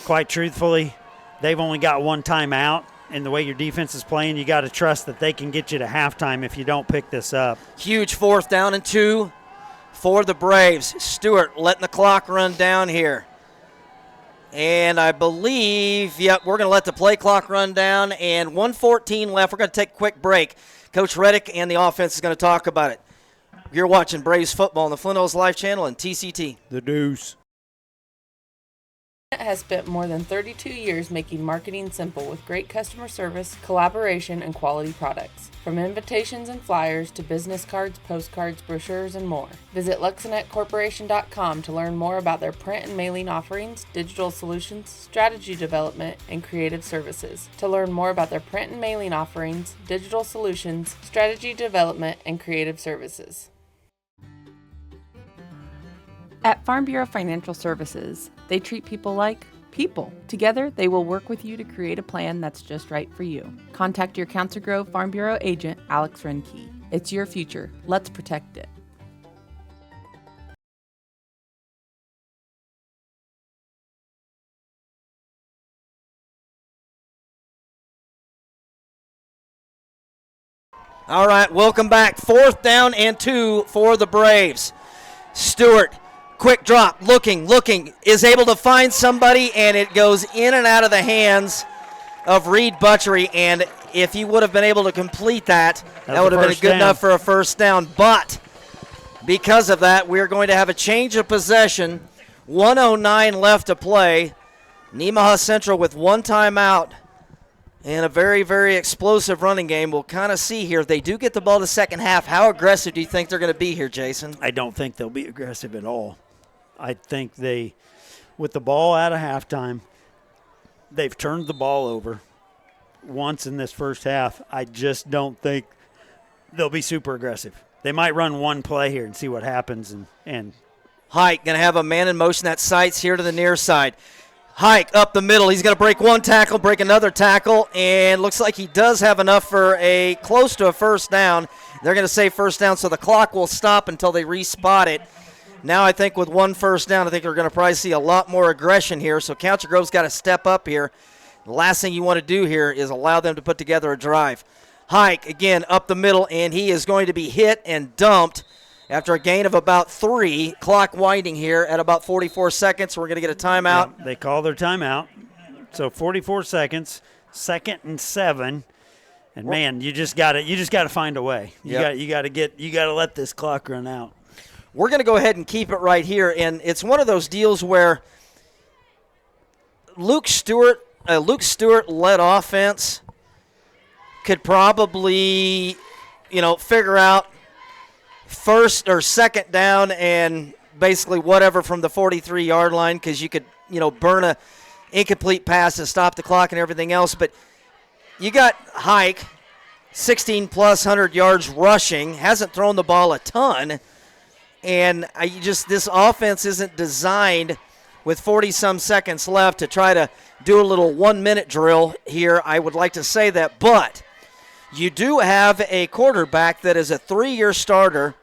quite truthfully, they've only got 1 timeout. And the way your defense is playing, you got to trust that they can get you to halftime if you don't pick this up. Huge 4th down and 2 for the Braves. Stewart letting the clock run down here. And I believe, we're going to let the play clock run down. And 1:14 left. We're going to take a quick break. Coach Reddick and the offense is going to talk about it. You're watching Braves football on the Flint Hills Live channel and TCT. The Deuce has spent more than 32 years making marketing simple with great customer service, collaboration, and quality products. From invitations and flyers to business cards, postcards, brochures, and more. Visit LuxonetCorporation.com to learn more about their print and mailing offerings, digital solutions, strategy development, and creative services. To learn more about their print and mailing offerings, digital solutions, strategy development, and creative services. At Farm Bureau Financial Services, they treat people like people. Together, they will work with you to create a plan that's just right for you. Contact your Council Grove Farm Bureau agent, Alex Renke. It's your future. Let's protect it. All right, welcome back. 4th down and 2 for the Braves. Stewart, quick drop, looking, is able to find somebody, and it goes in and out of the hands of Reed Butchery. And if he would have been able to complete that would have been good enough for a 1st down. But because of that, we're going to have a change of possession. 1:09 left to play. Nemaha Central with 1 timeout and a very, very explosive running game. We'll kind of see here. If they do get the ball the second half, how aggressive do you think they're going to be here, Jason? I don't think they'll be aggressive at all. I think with the ball out of halftime, they've turned the ball over once in this first half. I just don't think they'll be super aggressive. They might run one play here and see what happens. And Hike going to have a man in motion that sights here to the near side. Hike up the middle. He's going to break one tackle, break another tackle, and looks like he does have enough for a close to a first down. They're going to say first down, so the clock will stop until they respot it. Now I think with one first down, I think we're going to probably see a lot more aggression here, so Council Grove's got to step up here. The last thing you want to do here is allow them to put together a drive. Hike, again, up the middle, and he is going to be hit and dumped after a gain of about 3. Clock winding here at about 44 seconds. We're going to get a timeout. Yeah, they call their timeout. So 44 seconds, 2nd and 7. And man, you just got to find a way. You got to let this clock run out. We're going to go ahead and keep it right here, and it's one of those deals where Luke Stewart-led offense could probably, figure out first or second down and basically whatever from the 43-yard line, because you could, burn a incomplete pass to stop the clock and everything else. But you got Hike, 16-plus 100 yards rushing, hasn't thrown the ball a ton, and this offense isn't designed with 40-some seconds left to try to do a little 1-minute drill here. I would like to say that, but you do have a quarterback that is a 3-year starter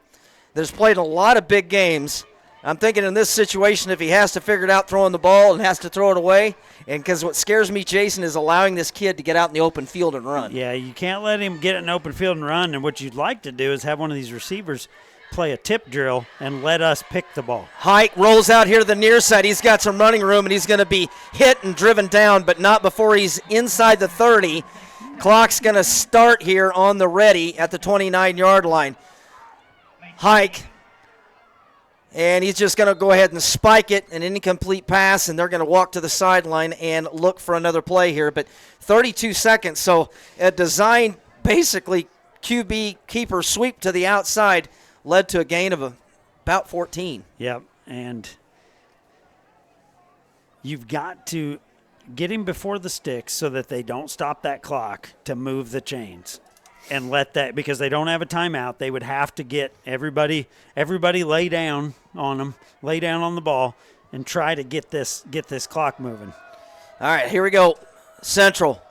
that's played a lot of big games. I'm thinking in this situation, if he has to figure it out throwing the ball and has to throw it away, and because what scares me, Jason, is allowing this kid to get out in the open field and run. Yeah, you can't let him get in the open field and run, and what you'd like to do is have one of these receivers play a tip drill and let us pick the ball. Hike rolls out here to the near side. He's got some running room, and he's going to be hit and driven down, but not before he's inside the 30. Clock's going to start here on the ready at the 29-yard line. Hike, and he's just going to go ahead and spike it, an incomplete pass, and they're going to walk to the sideline and look for another play here. But 32 seconds, so a design basically QB keeper sweep to the outside led to a gain of about 14. Yep, and you've got to get him before the sticks so that they don't stop that clock to move the chains and let that, because they don't have a timeout. They would have to get everybody lay down on them, lay down on the ball, and try to get this clock moving. All right, here we go. Central,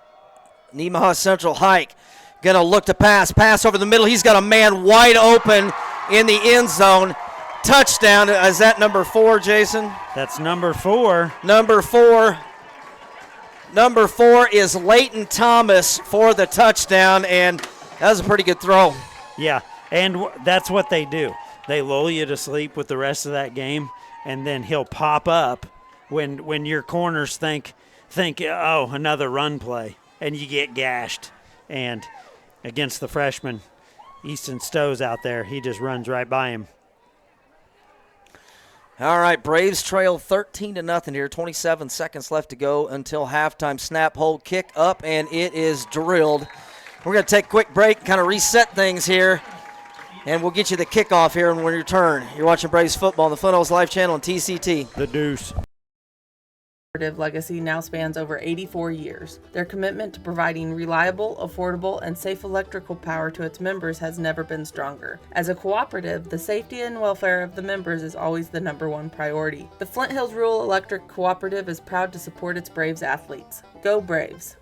Nemaha Central. Hike going to look to pass over the middle. He's got a man wide open in the end zone. Touchdown. Is that number 4, Jason? That's number 4. Number 4 is Leighton Thomas for the touchdown, and that was a pretty good throw. Yeah, and that's what they do. They lull you to sleep with the rest of that game, and then he'll pop up when your corners think, oh, another run play, and you get gashed. And against the freshman, Easton Stowe's out there. He just runs right by him. All right, Braves trail 13-0 here. 27 seconds left to go until halftime. Snap, hold, kick up, and it is drilled. We're going to take a quick break, kind of reset things here, and we'll get you the kickoff here when we return. You're watching Braves football on the Fun Hills Live channel on TCT. The Deuce. Legacy now spans over 84 years. Their commitment to providing reliable, affordable, and safe electrical power to its members has never been stronger. As a cooperative, the safety and welfare of the members is always the #1 priority. The Flint Hills Rural Electric Cooperative is proud to support its Braves athletes. Go Braves!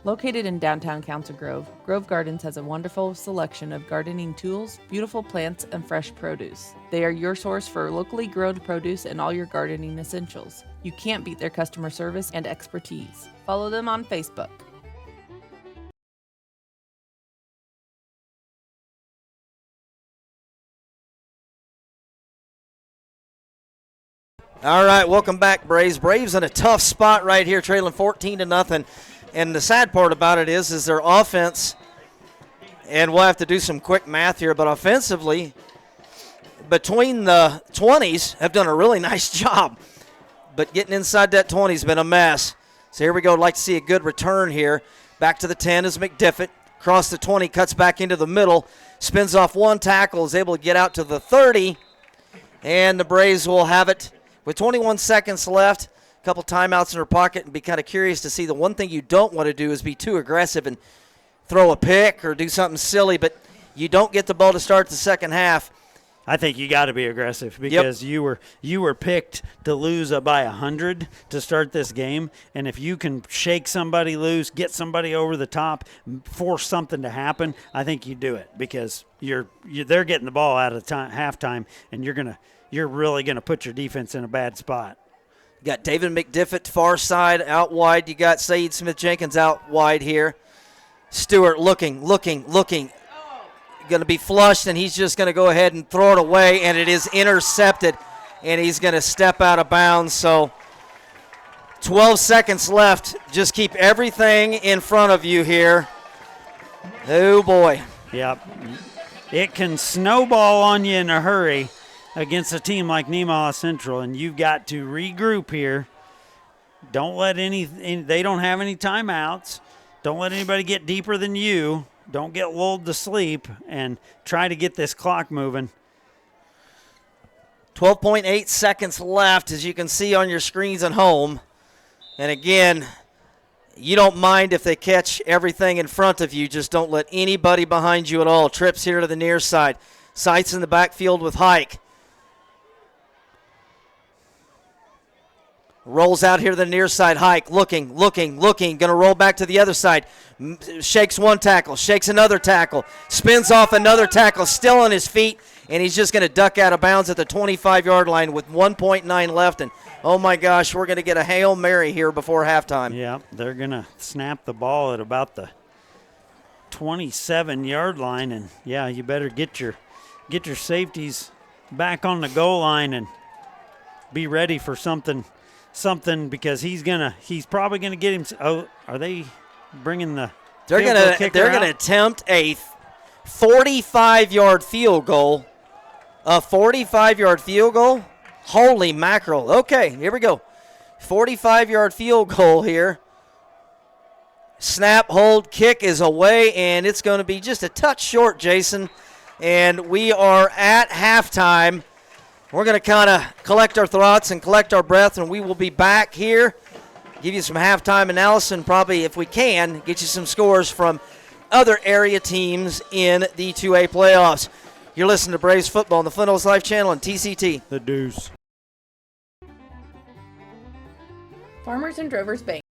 Located in downtown Council Grove, Grove Gardens has a wonderful selection of gardening tools, beautiful plants, and fresh produce. They are your source for locally grown produce and all your gardening essentials. You can't beat their customer service and expertise. Follow them on Facebook. All right, welcome back, Braves. Braves in a tough spot right here, trailing 14-0. And the sad part about it is their offense, and we'll have to do some quick math here, but offensively, between the 20s, have done a really nice job. But getting inside that 20 has been a mess. So here we go. I'd like to see a good return here. Back to the 10 is McDiffett. Across the 20, cuts back into the middle, spins off one tackle, is able to get out to the 30, and the Braves will have it with 21 seconds left. Couple timeouts in her pocket, and be kind of curious to see. The one thing you don't want to do is be too aggressive and throw a pick or do something silly, but you don't get the ball to start the second half. I think you got to be aggressive because you were picked to lose by 100 to start this game, and if you can shake somebody loose, get somebody over the top, force something to happen, I think you do it because they're getting the ball out of halftime, and you're really gonna put your defense in a bad spot. You got David McDiffett far side out wide. You got Saeed Smith-Jenkins out wide here. Stewart looking. Going to be flushed, and he's just going to go ahead and throw it away, and it is intercepted, and he's going to step out of bounds. So 12 seconds left. Just keep everything in front of you here. Oh, boy. Yep. It can snowball on you in a hurry against a team like Nemaha Central, and you've got to regroup here. Don't let they don't have any timeouts. Don't let anybody get deeper than you. Don't get lulled to sleep, and try to get this clock moving. 12.8 seconds left, as you can see on your screens at home. And again, you don't mind if they catch everything in front of you. Just don't let anybody behind you at all. Trips here to the near side. Sights in the backfield with Hike. Rolls out here to the near side. Hike looking. Going to roll back to the other side. Shakes one tackle. Shakes another tackle. Spins off another tackle. Still on his feet. And he's just going to duck out of bounds at the 25-yard line with 1.9 left. And, oh, my gosh, we're going to get a Hail Mary here before halftime. Yeah, they're going to snap the ball at about the 27-yard line. And, yeah, you better get your safeties back on the goal line and be ready for something because he's probably gonna get him. Oh, are they bringing the? They're gonna attempt a 45-yard field goal. A 45-yard field goal. Holy mackerel! Okay, here we go. 45-yard field goal here. Snap, hold, kick is away, and it's going to be just a touch short, Jason. And we are at halftime. We're going to kind of collect our thoughts and collect our breath, and we will be back here, give you some halftime analysis, and probably, if we can, get you some scores from other area teams in the 2A playoffs. You're listening to Braves Football on the Flint Hills Live channel on TCT. The Deuce. Farmers and Drovers Bank.